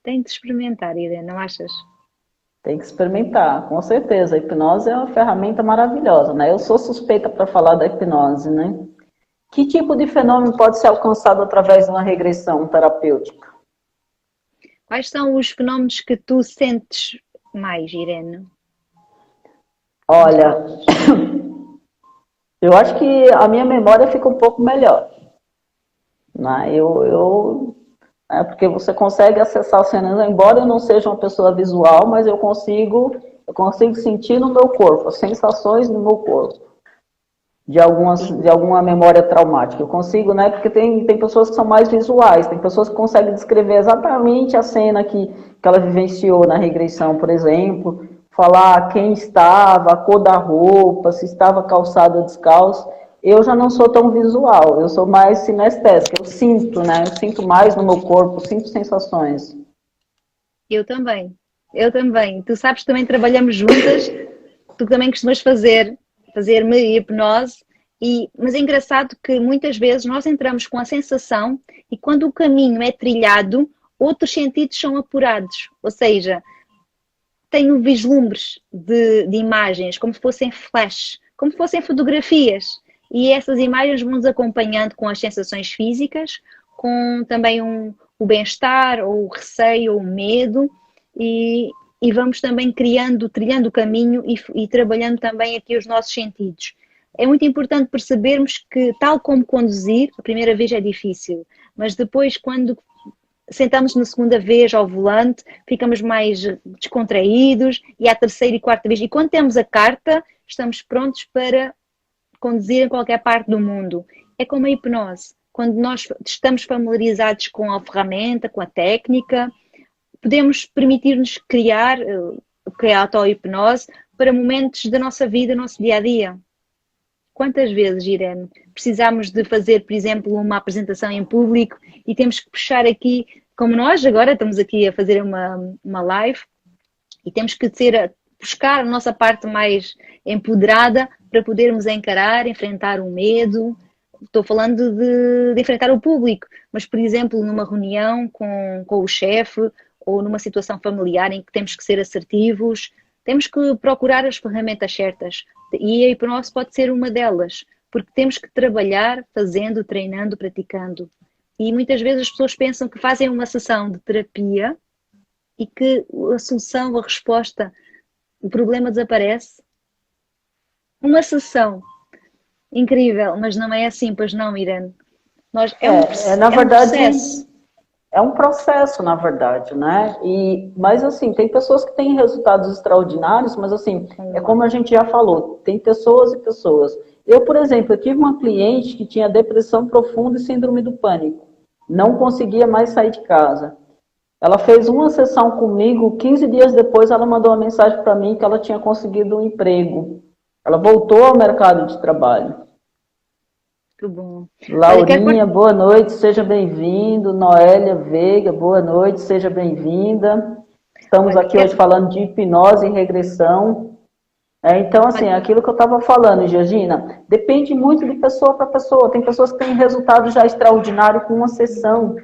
tem de experimentar, Irene, não achas? Tem que experimentar, com certeza. A hipnose é uma ferramenta maravilhosa, né? Eu sou suspeita para falar da hipnose, né? Que tipo de fenômeno pode ser alcançado através de uma regressão terapêutica? Quais são os fenômenos que tu sentes mais, Irene? Olha, eu acho que a minha memória fica um pouco melhor. Né? Porque você consegue acessar as cenas, embora eu não seja uma pessoa visual, mas eu consigo sentir no meu corpo, as sensações no meu corpo, de alguma memória traumática. Eu consigo, né? Porque tem pessoas que são mais visuais, tem pessoas que conseguem descrever exatamente a cena que ela vivenciou na regressão, por exemplo, falar quem estava, a cor da roupa, se estava calçado ou descalço. Eu já não sou tão visual, eu sou mais sinestésica, eu sinto, né? Eu sinto mais no meu corpo, sinto sensações. Eu também. Eu também. Tu sabes que também trabalhamos juntas. Tu também costumas fazer-me hipnose. Mas é engraçado que muitas vezes nós entramos com a sensação e quando o caminho é trilhado, outros sentidos são apurados. Ou seja, tenho vislumbres de imagens, como se fossem flash, como se fossem fotografias. E essas imagens vão-nos acompanhando com as sensações físicas, com também o bem-estar, ou o receio, ou o medo, e vamos também trilhando o caminho e trabalhando também aqui os nossos sentidos. É muito importante percebermos que, tal como conduzir, a primeira vez é difícil, mas depois, quando sentamos na segunda vez ao volante, ficamos mais descontraídos, e à terceira e quarta vez, e quando temos a carta, estamos prontos para conduzir em qualquer parte do mundo. É como a hipnose. Quando nós estamos familiarizados com a ferramenta, com a técnica, podemos permitir-nos criar o que é a auto-hipnose para momentos da nossa vida, do nosso dia-a-dia. Quantas vezes, Irene, precisamos de fazer, por exemplo, uma apresentação em público e temos que puxar aqui, como nós agora estamos aqui a fazer uma live, e temos que buscar a nossa parte mais empoderada para podermos encarar, enfrentar o medo. Estou falando de enfrentar o público, mas, por exemplo, numa reunião com o chefe ou numa situação familiar em que temos que ser assertivos, temos que procurar as ferramentas certas. E a hipnose pode ser uma delas, porque temos que trabalhar fazendo, treinando, praticando. E muitas vezes as pessoas pensam que fazem uma sessão de terapia e que a solução, a resposta, o problema desaparece. Uma sessão incrível, mas não é assim, pois não, Irene? Na verdade, processo. é um processo, na verdade, né? Mas, assim, tem pessoas que têm resultados extraordinários, mas, assim, é como a gente já falou, tem pessoas e pessoas. Eu, por exemplo, eu tive uma cliente que tinha depressão profunda e síndrome do pânico. Não conseguia mais sair de casa. Ela fez uma sessão comigo, 15 dias depois ela mandou uma mensagem para mim que ela tinha conseguido um emprego. Ela voltou ao mercado de trabalho. Muito bom. Laurinha, boa noite, seja bem-vindo. Noélia Veiga, boa noite, seja bem-vinda. Estamos aqui hoje falando de hipnose e regressão. Então, assim, aquilo que eu estava falando, Georgina, depende muito de pessoa para pessoa. Tem pessoas que têm resultado já extraordinário com uma sessão,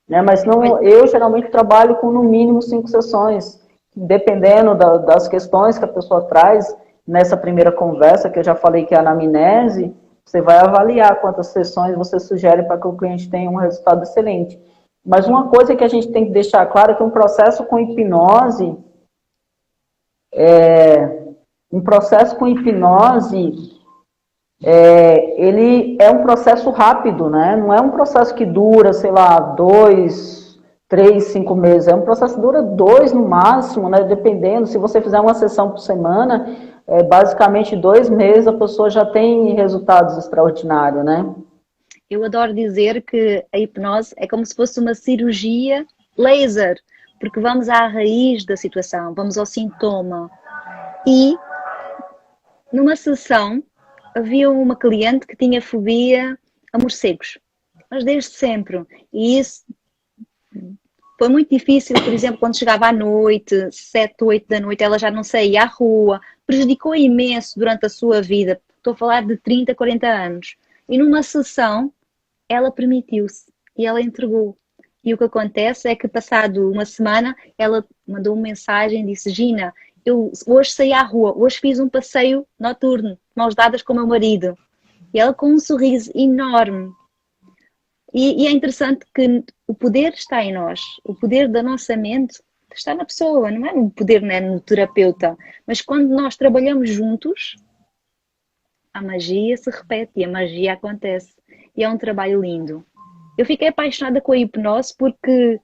né? Mas não, eu geralmente trabalho com no mínimo 5 sessões, dependendo das questões que a pessoa traz nessa primeira conversa, que eu já falei que é a anamnese. Você vai avaliar quantas sessões você sugere para que o cliente tenha um resultado excelente. Mas uma coisa que a gente tem que deixar claro é que um processo com hipnose, ele é um processo rápido, né? Não é um processo que dura, sei lá, 2, 3, 5 meses. É um processo que dura 2 no máximo, né? Dependendo, se você fizer uma sessão por semana, basicamente 2 meses a pessoa já tem resultados extraordinários, né? Eu adoro dizer que a hipnose é como se fosse uma cirurgia laser, porque vamos à raiz da situação, vamos ao sintoma. E numa sessão havia uma cliente que tinha fobia a morcegos, mas desde sempre. E isso foi muito difícil, por exemplo, quando chegava à noite, 7, 8 da noite, ela já não saía à rua, prejudicou imenso durante a sua vida. Estou a falar de 30, 40 anos. E numa sessão, ela permitiu-se e ela entregou. E o que acontece é que, passado uma semana, ela mandou uma mensagem e disse: Gina, eu hoje saí à rua, hoje fiz um passeio noturno, mãos dadas com o meu marido. E ela com um sorriso enorme. E é interessante que o poder está em nós, o poder da nossa mente está na pessoa, não é no poder, não é no terapeuta. Mas quando nós trabalhamos juntos, a magia se repete e a magia acontece. E é um trabalho lindo. Eu fiquei apaixonada com a hipnose porque,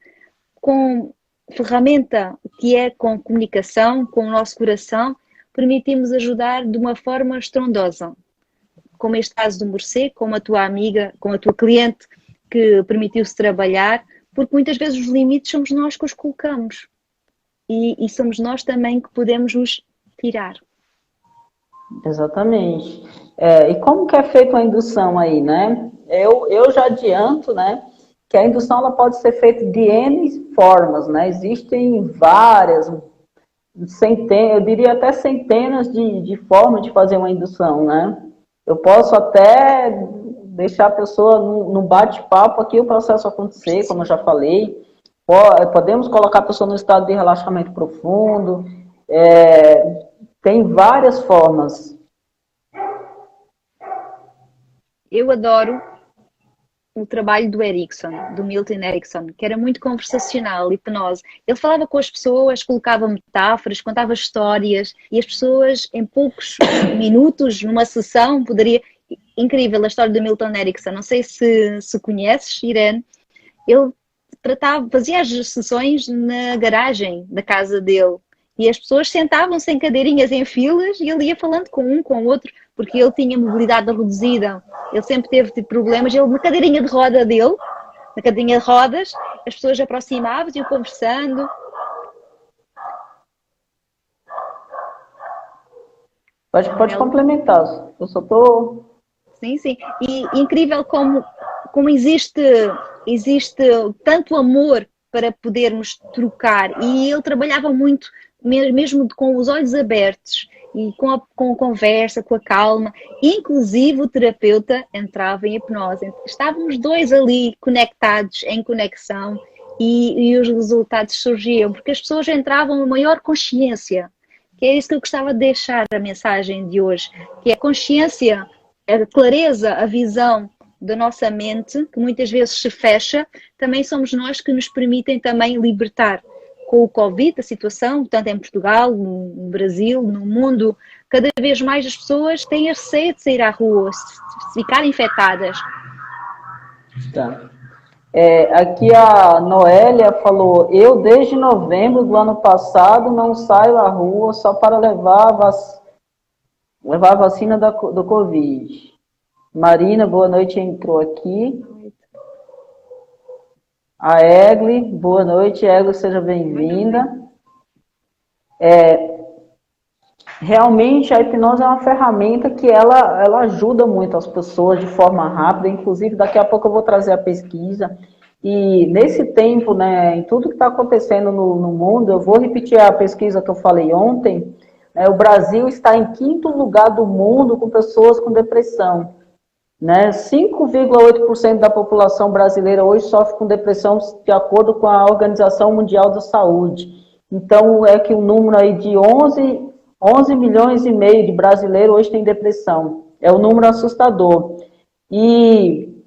com ferramenta que é com comunicação, com o nosso coração, permitimos ajudar de uma forma estrondosa. Como este caso do morcego, como a tua amiga, como a tua cliente, que permitiu-se trabalhar, porque muitas vezes os limites somos nós que os colocamos. E somos nós também que podemos os tirar. Exatamente. E como que é feita a indução aí, né? Eu já adianto, né, que a indução ela pode ser feita de N formas, né? Existem várias, centenas, eu diria até centenas de formas de fazer uma indução, né? Eu posso até deixar a pessoa no bate-papo aqui o processo acontecer, como eu já falei. Podemos colocar a pessoa no estado de relaxamento profundo. Tem várias formas. Eu adoro o trabalho do Erickson, do Milton Erickson, que era muito conversacional, hipnose. Ele falava com as pessoas, colocava metáforas, contava histórias e as pessoas em poucos minutos, numa sessão, poderia... Incrível a história do Milton Erickson. Não sei se conheces, Irene. Ele fazia as sessões na garagem da casa dele. E as pessoas sentavam-se em cadeirinhas em filas e ele ia falando com um, com o outro, porque ele tinha mobilidade reduzida. Ele sempre teve problemas. Ele, na cadeirinha de roda dele, na cadeirinha de rodas, as pessoas aproximavam-se e iam conversando. Pode complementar. Eu só estou... Sim, sim. E incrível como existe tanto amor para podermos trocar. E ele trabalhava muito, mesmo com os olhos abertos e com a conversa, com a calma. Inclusive o terapeuta entrava em hipnose. Estávamos dois ali conectados, em conexão, e os resultados surgiam, porque as pessoas entravam em maior consciência. Que é isso que eu gostava de deixar a mensagem de hoje, que é a consciência, a clareza, a visão da nossa mente, que muitas vezes se fecha, também somos nós que nos permitem também libertar. Com o Covid, a situação, tanto em Portugal, no Brasil, no mundo, cada vez mais as pessoas têm a receio de sair à rua, se ficarem infectadas. Tá. Aqui a Noélia falou, eu desde novembro do ano passado não saio à rua só para levar a vacina do Covid. Marina, boa noite, entrou aqui. A Egli, boa noite, Egli, seja bem-vinda. Realmente a hipnose é uma ferramenta que ela ajuda muito as pessoas de forma rápida, inclusive daqui a pouco eu vou trazer a pesquisa. E nesse tempo, né, em tudo que está acontecendo no mundo, eu vou repetir a pesquisa que eu falei ontem, né, o Brasil está em 5º lugar do mundo com pessoas com depressão. Né? 5,8% da população brasileira hoje sofre com depressão, de acordo com a Organização Mundial da Saúde. Então, é que o número aí de 11 milhões e meio de brasileiros hoje tem depressão. É um número assustador. E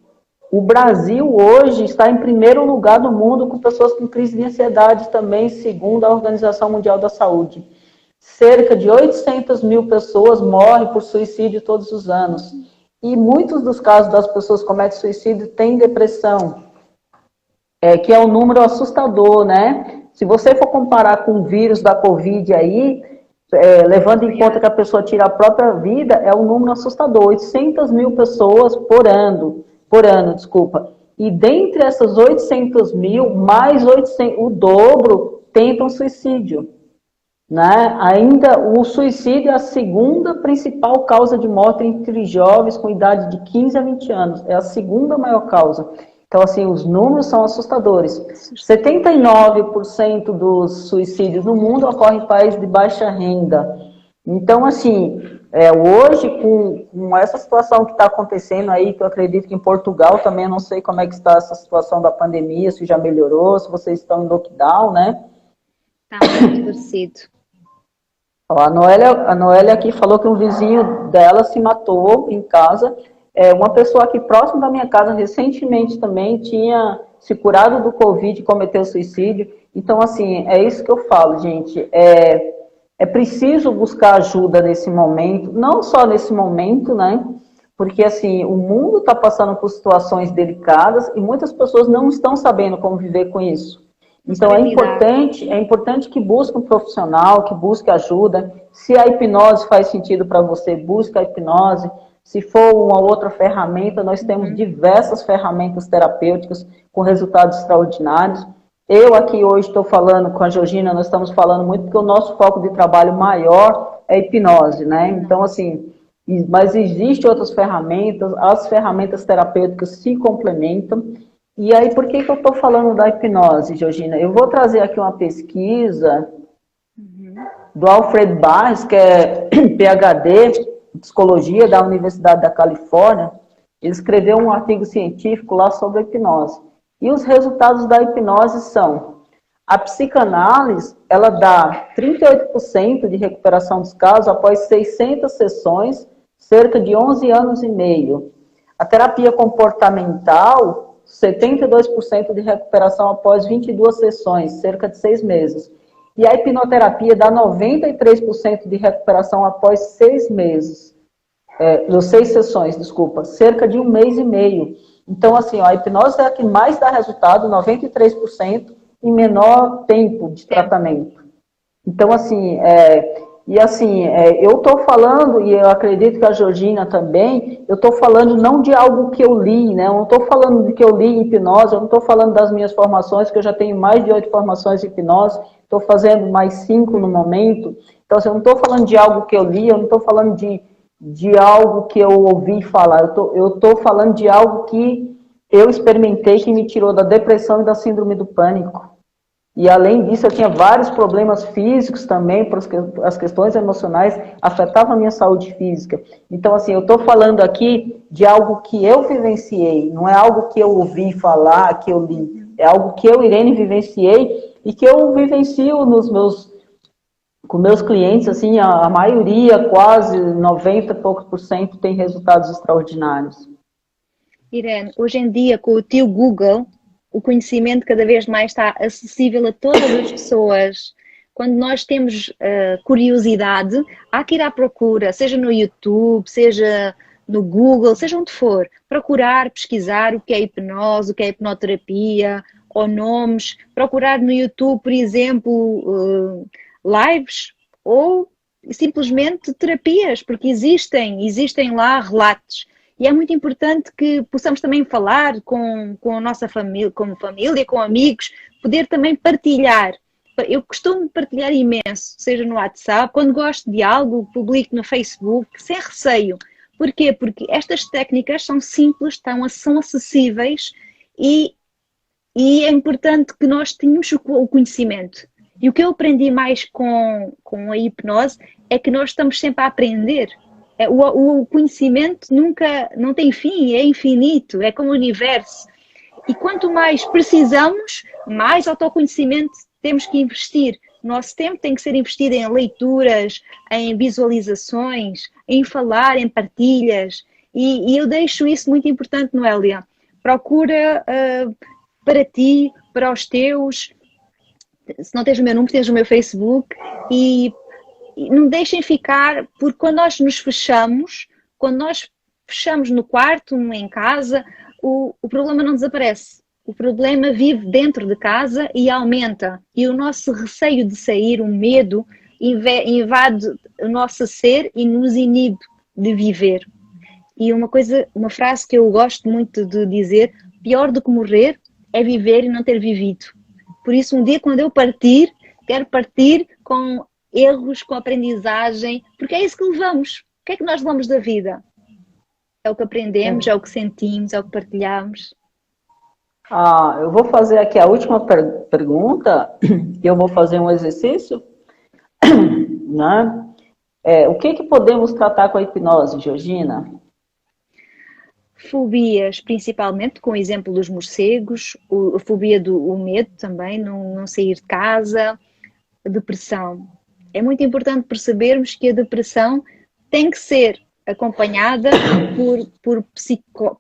o Brasil hoje está em 1º lugar do mundo com pessoas com crise de ansiedade também, segundo a Organização Mundial da Saúde. Cerca de 800 mil pessoas morrem por suicídio todos os anos. E muitos dos casos das pessoas que cometem suicídio têm depressão, que é um número assustador, né? Se você for comparar com o vírus da Covid aí, levando em conta que a pessoa tira a própria vida, é um número assustador, 800 mil pessoas por ano, desculpa. E dentre essas 800 mil, mais 800, o dobro tentam suicídio. Né? Ainda o suicídio é a segunda principal causa de morte entre jovens com idade de 15 a 20 anos. É a segunda maior causa. Então, assim, os números são assustadores. 79% dos suicídios no mundo ocorrem em países de baixa renda. Então, assim, hoje, com essa situação que está acontecendo aí, que eu acredito que em Portugal também, eu não sei como é que está essa situação da pandemia, se já melhorou, se vocês estão em lockdown, né? Está muito esclarecido. A Noélia aqui falou que um vizinho dela se matou em casa. Uma pessoa aqui próximo da minha casa recentemente também tinha se curado do Covid e cometeu suicídio. Então, assim, é isso que eu falo, gente. É preciso buscar ajuda nesse momento, não só nesse momento, né? Porque, assim, o mundo está passando por situações delicadas e muitas pessoas não estão sabendo como viver com isso. Então, é importante que busque um profissional, que busque ajuda. Se a hipnose faz sentido para você, busque a hipnose. Se for uma outra ferramenta, nós temos diversas ferramentas terapêuticas com resultados extraordinários. Eu aqui hoje estou falando com a Georgina, nós estamos falando muito porque o nosso foco de trabalho maior é hipnose, né? Então, assim, mas existem outras ferramentas, as ferramentas terapêuticas se complementam. E aí, por que eu estou falando da hipnose, Georgina? Eu vou trazer aqui uma pesquisa do Alfred Barnes, que é PhD em Psicologia da Universidade da Califórnia. Ele escreveu um artigo científico lá sobre a hipnose. E os resultados da hipnose são: a psicanálise, ela dá 38% de recuperação dos casos após 600 sessões, cerca de 11 anos e meio. A terapia comportamental, 72% de recuperação após 22 sessões, cerca de 6 meses. E a hipnoterapia dá 93% de recuperação após 6 meses. 6 sessões, desculpa, cerca de 1 mês e meio. Então, assim, ó, a hipnose é a que mais dá resultado, 93%, em menor tempo de tratamento. Então, assim, eu estou falando, e eu acredito que a Georgina também, eu estou falando não de algo que eu li, né? Eu não estou falando de que eu li em hipnose, eu não estou falando das minhas formações, que eu já tenho mais de 8 formações em hipnose, estou fazendo mais 5 no momento. Então, assim, eu não estou falando de algo que eu li, eu não estou falando de algo que eu ouvi falar, eu estou falando de algo que eu experimentei, que me tirou da depressão e da síndrome do pânico. E além disso, eu tinha vários problemas físicos também, porque as questões emocionais afetavam a minha saúde física. Então, assim, eu estou falando aqui de algo que eu vivenciei, não é algo que eu ouvi falar, que eu li. É algo que eu, Irene, vivenciei e que eu vivencio com meus clientes, assim, a maioria, quase 90 e poucos por cento, tem resultados extraordinários. Irene, hoje em dia, com o teu Google, o conhecimento cada vez mais está acessível a todas as pessoas. Quando nós temos curiosidade, há que ir à procura, seja no YouTube, seja no Google, seja onde for, procurar, pesquisar o que é hipnose, o que é hipnoterapia, ou nomes, procurar no YouTube, por exemplo, lives ou simplesmente terapias, porque existem lá relatos. E é muito importante que possamos também falar com a nossa família, com amigos, poder também partilhar. Eu costumo partilhar imenso, seja no WhatsApp, quando gosto de algo, publico no Facebook, sem receio. Porquê? Porque estas técnicas são simples, são acessíveis e é importante que nós tenhamos o conhecimento. E o que eu aprendi mais com a hipnose é que nós estamos sempre a aprender. O conhecimento não tem fim, é infinito, é como o universo. E quanto mais precisamos, mais autoconhecimento temos que investir. O nosso tempo tem que ser investido em leituras, em visualizações, em falar, em partilhas. E eu deixo isso muito importante, Noélia. Procura para ti, para os teus. Se não tens o meu número, tens o meu Facebook. E não deixem ficar, porque quando nós nos fechamos, quando nós fechamos no quarto, em casa, o problema não desaparece. O problema vive dentro de casa e aumenta. E o nosso receio de sair, o medo, invade o nosso ser e nos inibe de viver. E uma frase que eu gosto muito de dizer: pior do que morrer é viver e não ter vivido. Por isso, um dia quando eu partir, quero partir com erros, com aprendizagem, porque é isso que levamos. O que é que nós levamos da vida? É o que aprendemos, é o que sentimos, é o que partilhamos. Eu vou fazer aqui a última pergunta, e eu vou fazer um exercício. Né? O que podemos tratar com a hipnose, Georgina? Fobias, principalmente, com o exemplo dos morcegos, a fobia do medo também, não sair de casa, a depressão. É muito importante percebermos que a depressão tem que ser acompanhada por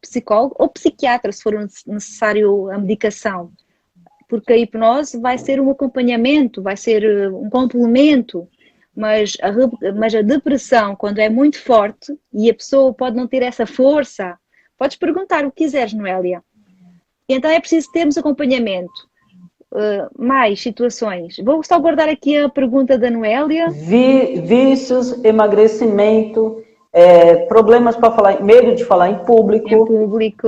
psicólogo ou psiquiatra, se for necessário a medicação. Porque a hipnose vai ser um acompanhamento, vai ser um complemento, mas a depressão, quando é muito forte e a pessoa pode não ter essa força, podes perguntar o que quiseres, Noélia. Então é preciso termos acompanhamento. Mais situações. Vou só guardar aqui a pergunta da Noélia. Vícios, emagrecimento, problemas para falar, medo de falar em público,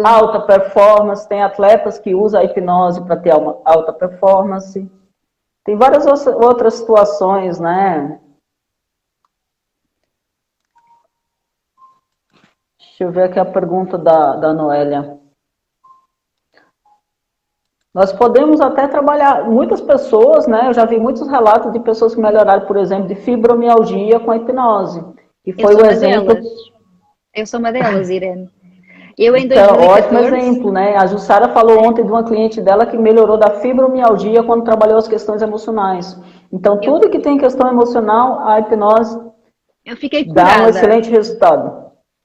alta performance, tem atletas que usam a hipnose para ter uma alta performance. Tem várias outras situações, né? Deixa eu ver aqui a pergunta da Noélia. Nós podemos até trabalhar, muitas pessoas, né? Eu já vi muitos relatos de pessoas que melhoraram, por exemplo, de fibromialgia com a hipnose. E foi o exemplo. Eu sou uma delas, Irene. Eu em Então, 2014... ótimo exemplo, né? A Jussara falou ontem de uma cliente dela que melhorou da fibromialgia quando trabalhou as questões emocionais. Então, tudo que tem questão emocional, a hipnose dá um excelente resultado.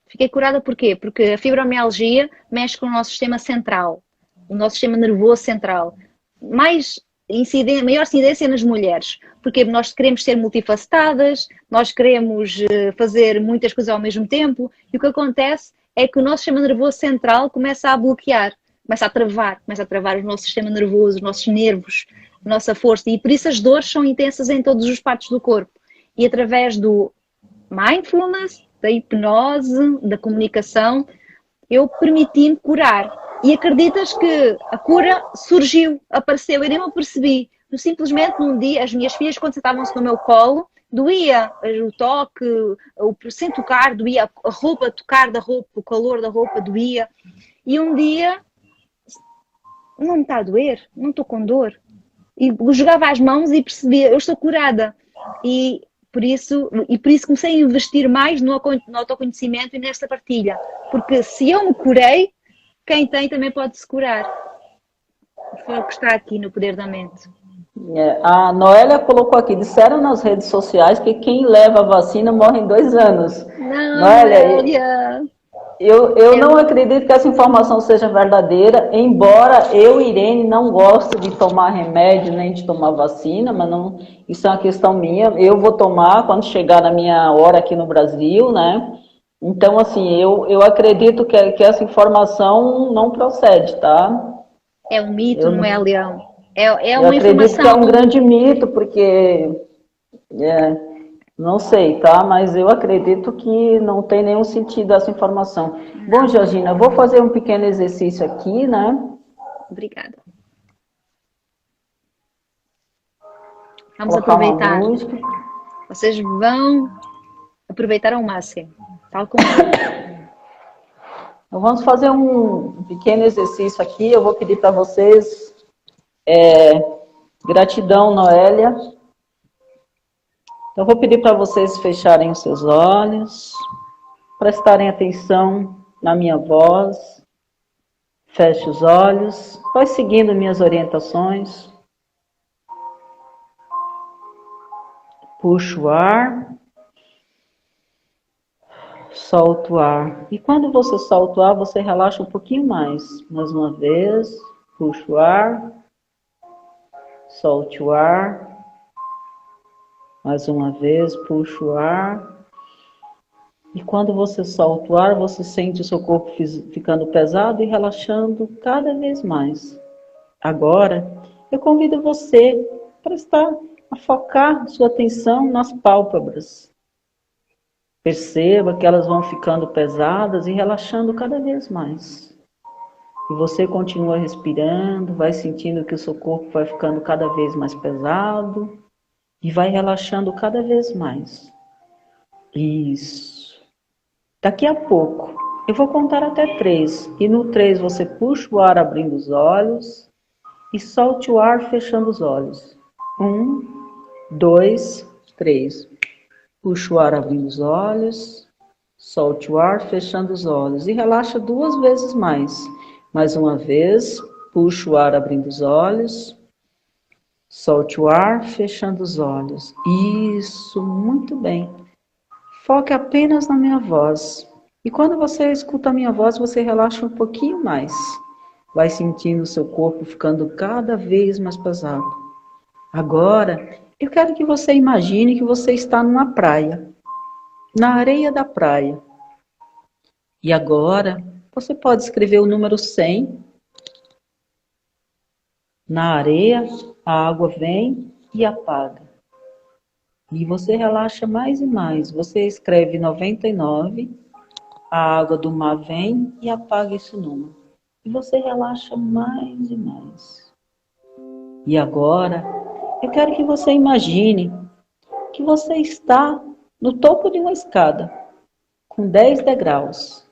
Fiquei curada por quê? Porque a fibromialgia mexe com o nosso sistema central, o nosso sistema nervoso central. Maior incidência nas mulheres, porque nós queremos ser multifacetadas, nós queremos fazer muitas coisas ao mesmo tempo, e o que acontece é que o nosso sistema nervoso central começa a bloquear, começa a travar o nosso sistema nervoso, os nossos nervos, a nossa força, e por isso as dores são intensas em todas as partes do corpo. E através do mindfulness, da hipnose, da comunicação, eu permiti-me curar. E acreditas que a cura surgiu, apareceu, eu nem me percebi. Eu simplesmente num dia, as minhas filhas, quando sentavam-se no meu colo, doía o toque, sem tocar, doía a roupa, tocar da roupa, o calor da roupa, doía. E um dia, não me está a doer, não estou com dor. E jogava as mãos e percebia, eu estou curada. E por isso comecei a investir mais no autoconhecimento e nesta partilha. Porque se eu me curei, quem tem também pode se curar. Foi o que está aqui no Poder da Mente. A Noélia colocou aqui, disseram nas redes sociais que quem leva a vacina morre em 2 anos. Não, Noélia! Eu não acredito que essa informação seja verdadeira, embora eu, Irene, não gosto de tomar remédio nem de tomar vacina, mas não, isso é uma questão minha. Eu vou tomar quando chegar na minha hora aqui no Brasil, né? Então, assim, eu acredito que essa informação não procede, tá? É um mito, não é, Leão? É uma uma informação... Eu acredito que é um grande mito, porque... não sei, tá? Mas eu acredito que não tem nenhum sentido essa informação. Bom, Georgina, eu vou fazer um pequeno exercício aqui, né? Obrigada. Vamos aproveitar. Vocês vão aproveitar ao máximo. Tal como Então, vamos fazer um pequeno exercício aqui. Eu vou pedir para vocês gratidão, Noélia. Então, eu vou pedir para vocês fecharem os seus olhos, prestarem atenção na minha voz. Feche os olhos, vai seguindo minhas orientações. Puxa o ar. Solta o ar. E quando você solta o ar, você relaxa um pouquinho mais. Mais uma vez, puxa o ar. Solte o ar. Mais uma vez, puxa o ar. E quando você solta o ar, você sente o seu corpo ficando pesado e relaxando cada vez mais. Agora, eu convido você a focar sua atenção nas pálpebras. Perceba que elas vão ficando pesadas e relaxando cada vez mais. E você continua respirando, vai sentindo que o seu corpo vai ficando cada vez mais pesado e vai relaxando cada vez mais. Isso. Daqui a pouco, eu vou contar até 3. E no 3 você puxa o ar abrindo os olhos e solte o ar fechando os olhos. 1, 2, 3. Puxa o ar abrindo os olhos, solte o ar fechando os olhos e relaxa 2 vezes mais. Mais uma vez, puxa o ar abrindo os olhos, solte o ar fechando os olhos. Isso, muito bem. Foque apenas na minha voz. E quando você escuta a minha voz, você relaxa um pouquinho mais. Vai sentindo o seu corpo ficando cada vez mais pesado. Agora, eu quero que você imagine que você está numa praia, na areia da praia. E agora, você pode escrever o número 100. Na areia, a água vem e apaga. E você relaxa mais e mais. Você escreve 99, a água do mar vem e apaga esse número. E você relaxa mais e mais. E agora, eu quero que você imagine que você está no topo de uma escada, com 10 degraus.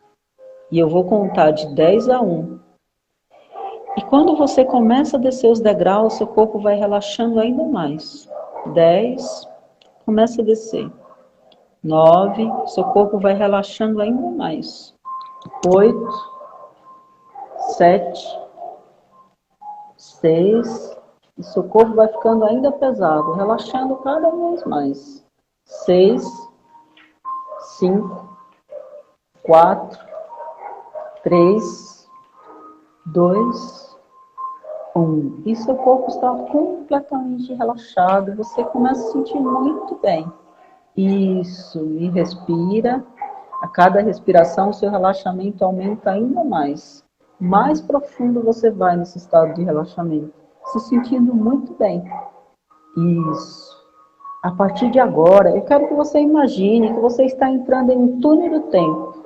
E eu vou contar de 10 a 1. E quando você começa a descer os degraus, seu corpo vai relaxando ainda mais. 10, começa a descer. 9, seu corpo vai relaxando ainda mais. 8, 7, 6, e seu corpo vai ficando ainda pesado, relaxando cada vez mais. 6, 5, 4, 3, 2, 1. E seu corpo está completamente relaxado, você começa a se sentir muito bem. Isso, e respira. A cada respiração, o seu relaxamento aumenta ainda mais. Mais profundo você vai nesse estado de relaxamento, se sentindo muito bem. Isso. A partir de agora, eu quero que você imagine que você está entrando em um túnel do tempo.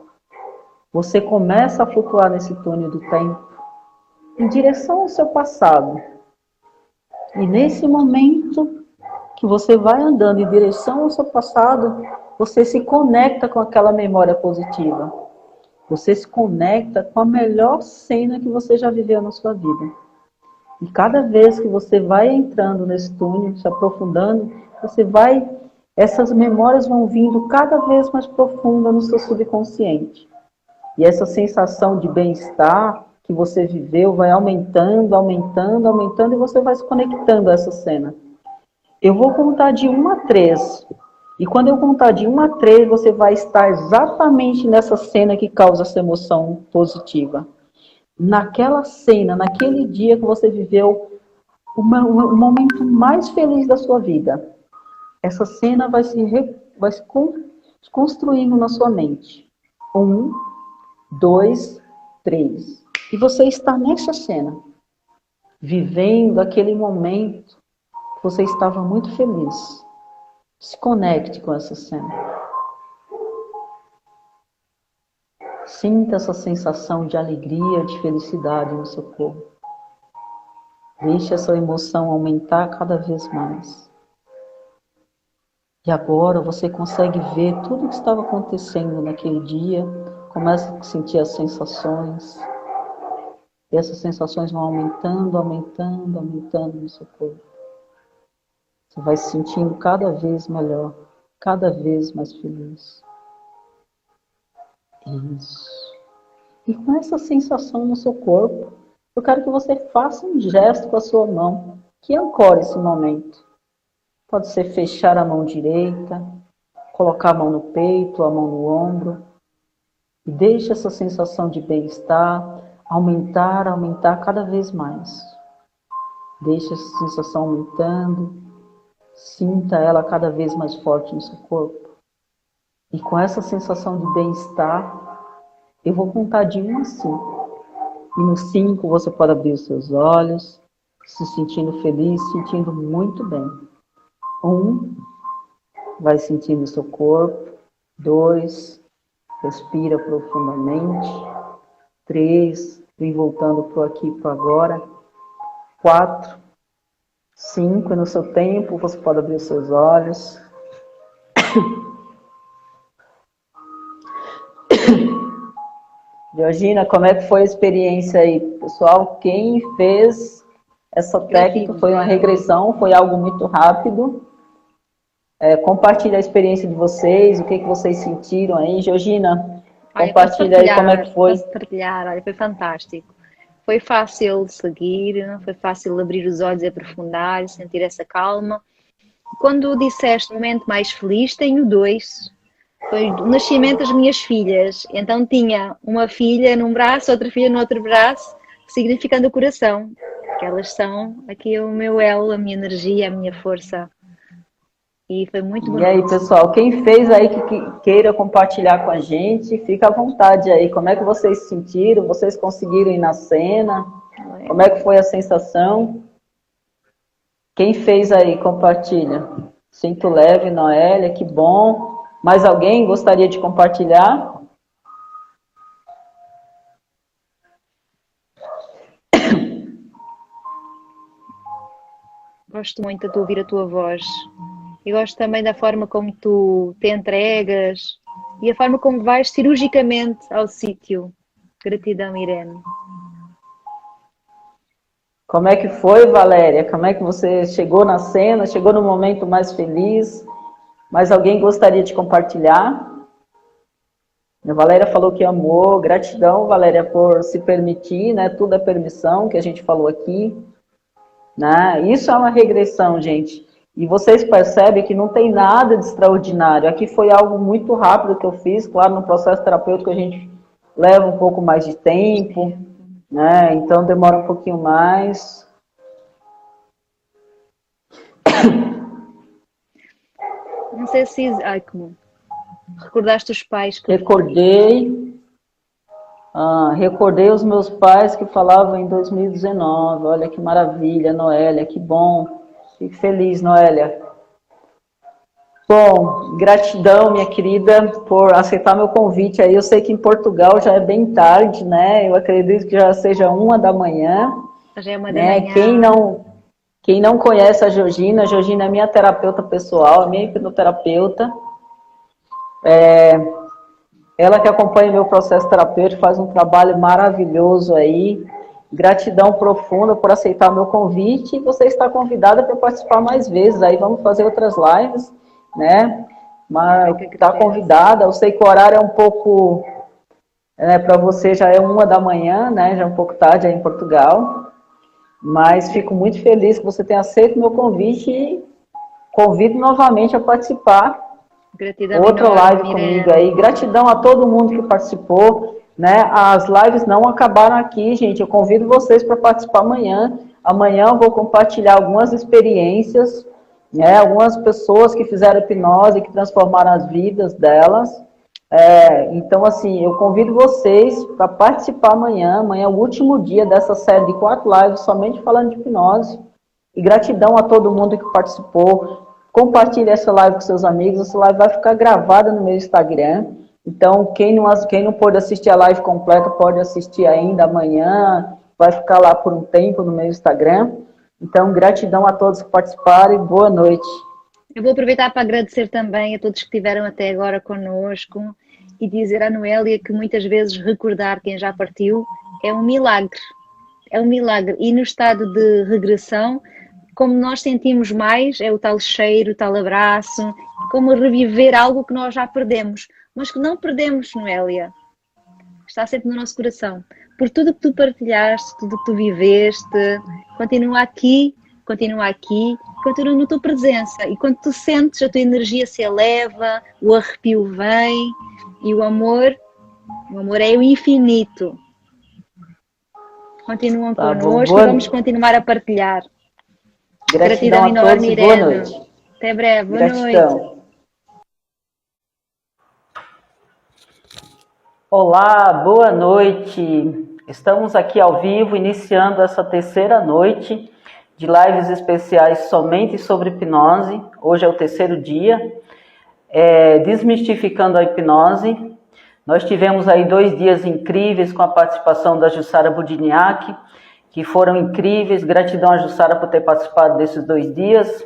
Você começa a flutuar nesse túnel do tempo em direção ao seu passado. E nesse momento que você vai andando em direção ao seu passado, você se conecta com aquela memória positiva. Você se conecta com a melhor cena que você já viveu na sua vida. E cada vez que você vai entrando nesse túnel, se aprofundando, essas memórias vão vindo cada vez mais profunda no seu subconsciente. E essa sensação de bem-estar que você viveu vai aumentando, aumentando, aumentando, e você vai se conectando a essa cena. Eu vou contar de 1 a 3. E quando eu contar de 1 a 3, você vai estar exatamente nessa cena que causa essa emoção positiva. Naquela cena, naquele dia que você viveu o momento mais feliz da sua vida. Essa cena vai se construindo na sua mente. 1, 2, 3. E você está nessa cena, vivendo aquele momento que você estava muito feliz. Se conecte com essa cena. Sinta essa sensação de alegria, de felicidade no seu corpo. Deixe essa emoção aumentar cada vez mais. E agora você consegue ver tudo o que estava acontecendo naquele dia. Começa a sentir as sensações. E essas sensações vão aumentando, aumentando, aumentando no seu corpo. Você vai se sentindo cada vez melhor, cada vez mais feliz. Isso. E com essa sensação no seu corpo, eu quero que você faça um gesto com a sua mão, que ancore esse momento. Pode ser fechar a mão direita, colocar a mão no peito, a mão no ombro. E deixe essa sensação de bem-estar aumentar, aumentar cada vez mais. Deixe essa sensação aumentando. Sinta ela cada vez mais forte no seu corpo. E com essa sensação de bem-estar, eu vou contar de 1 a 5. E no 5 você pode abrir os seus olhos, se sentindo feliz, sentindo muito bem. 1, vai sentindo o seu corpo. 2, respira profundamente. 3, vem voltando para o aqui e para o agora. 4, 5, e no seu tempo você pode abrir os seus olhos. Georgina, como é que foi a experiência aí? Pessoal, quem fez essa técnica foi uma regressão, foi algo muito rápido. Compartilha a experiência de vocês, o que vocês sentiram aí. Georgina, compartilha aí como é que foi. Posso partilhar, olha, foi fantástico. Foi fácil seguir, foi fácil abrir os olhos e aprofundar, sentir essa calma. Quando disseste o momento mais feliz, tenho 2. Foi o nascimento das minhas filhas. Então tinha uma filha num braço, outra filha no outro braço, significando o coração. Que elas são aqui o meu elo, a minha energia, a minha força. E foi muito bonito. E aí, pessoal, quem fez aí que queira compartilhar com a gente, fica à vontade aí. Como é que vocês se sentiram? Vocês conseguiram ir na cena? Como é que foi a sensação? Quem fez aí, compartilha. Sinto leve, Noélia, que bom. Mais alguém gostaria de compartilhar? Gosto muito de ouvir a tua voz. E gosto também da forma como tu te entregas e a forma como vais cirurgicamente ao sítio. Gratidão, Irene. Como é que foi, Valéria? Como é que você chegou na cena? Chegou no momento mais feliz? Mais alguém gostaria de compartilhar? A Valéria falou que amou. Gratidão, Valéria, por se permitir, né? Tudo é permissão, que a gente falou aqui. Né? Isso é uma regressão, gente. E vocês percebem que não tem nada de extraordinário. Aqui foi algo muito rápido que eu fiz. Claro, no processo terapêutico a gente leva um pouco mais de tempo, né? Então demora um pouquinho mais. Não sei se... Ai, como... Recordaste os pais que... Recordei os meus pais que falavam em 2019. Olha que maravilha, Noélia, que bom. Fico feliz, Noélia. Bom, gratidão, minha querida, por aceitar meu convite aí. Eu sei que em Portugal já é bem tarde, né? Eu acredito que já seja 1h. Já é 1h da né? manhã. Quem não conhece a Georgina é minha terapeuta pessoal, minha hipnoterapeuta. Ela que acompanha meu processo terapêutico, faz um trabalho maravilhoso aí. Gratidão profunda por aceitar meu convite. E você está convidada para participar mais vezes. Aí vamos fazer outras lives, né? Mas está convidada. Eu sei que o horário é um pouco... para você já é 1h, né? Já é um pouco tarde aí em Portugal. Mas fico muito feliz que você tenha aceito meu convite e convido novamente a participar. Gratidão outra enorme, live comigo aí. Gratidão a todo mundo que participou, né? As lives não acabaram aqui, gente. Eu convido vocês para participar amanhã. Amanhã eu vou compartilhar algumas experiências, né? Algumas pessoas que fizeram hipnose, que transformaram as vidas delas. Então, assim, eu convido vocês para participar amanhã. Amanhã é o último dia dessa série de 4 lives, somente falando de hipnose. E gratidão a todo mundo que participou. Compartilhe essa live com seus amigos. Essa live vai ficar gravada no meu Instagram. Então, quem não pôde assistir a live completa, pode assistir ainda amanhã. Vai ficar lá por um tempo no meu Instagram. Então, gratidão a todos que participaram e boa noite. Eu vou aproveitar para agradecer também a todos que estiveram até agora connosco e dizer à Noélia que muitas vezes recordar quem já partiu é um milagre. É um milagre. E no estado de regressão, como nós sentimos mais, é o tal cheiro, o tal abraço, como reviver algo que nós já perdemos, mas que não perdemos, Noélia. Está sempre no nosso coração. Por tudo que tu partilhaste, tudo que tu viveste, continua aqui, continua na tua presença. E quando tu sentes, a tua energia se eleva, o arrepio vem e o amor é o infinito. Continuam connosco e vamos continuar a partilhar. Gratidão enorme, Irene. Boa noite. Até breve. Boa noite. Olá, boa noite. Estamos aqui ao vivo, iniciando essa terceira noite de lives especiais somente sobre hipnose. Hoje é o terceiro dia, desmistificando a hipnose. Nós tivemos aí 2 dias incríveis com a participação da Jussara Budiniak, que foram incríveis. Gratidão a Jussara por ter participado desses 2 dias.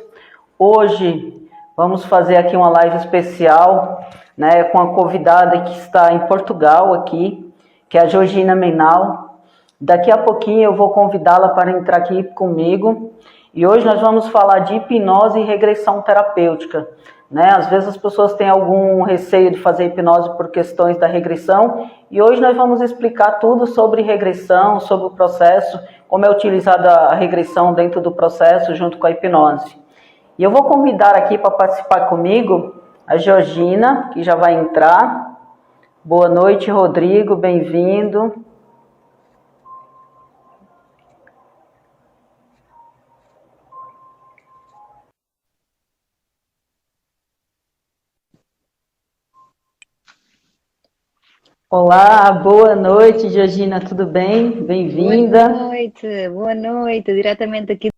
Hoje vamos fazer aqui uma live especial, né, com a convidada que está em Portugal aqui, que é a Georgina Menal. Daqui a pouquinho eu vou convidá-la para entrar aqui comigo. E hoje nós vamos falar de hipnose e regressão terapêutica. Né? Às vezes as pessoas têm algum receio de fazer hipnose por questões da regressão. E hoje nós vamos explicar tudo sobre regressão, sobre o processo, como é utilizada a regressão dentro do processo junto com a hipnose. E eu vou convidar aqui para participar comigo a Georgina, que já vai entrar. Boa noite, Rodrigo, bem-vindo. Olá, boa noite, Georgina, tudo bem? Bem-vinda. Boa noite, diretamente aqui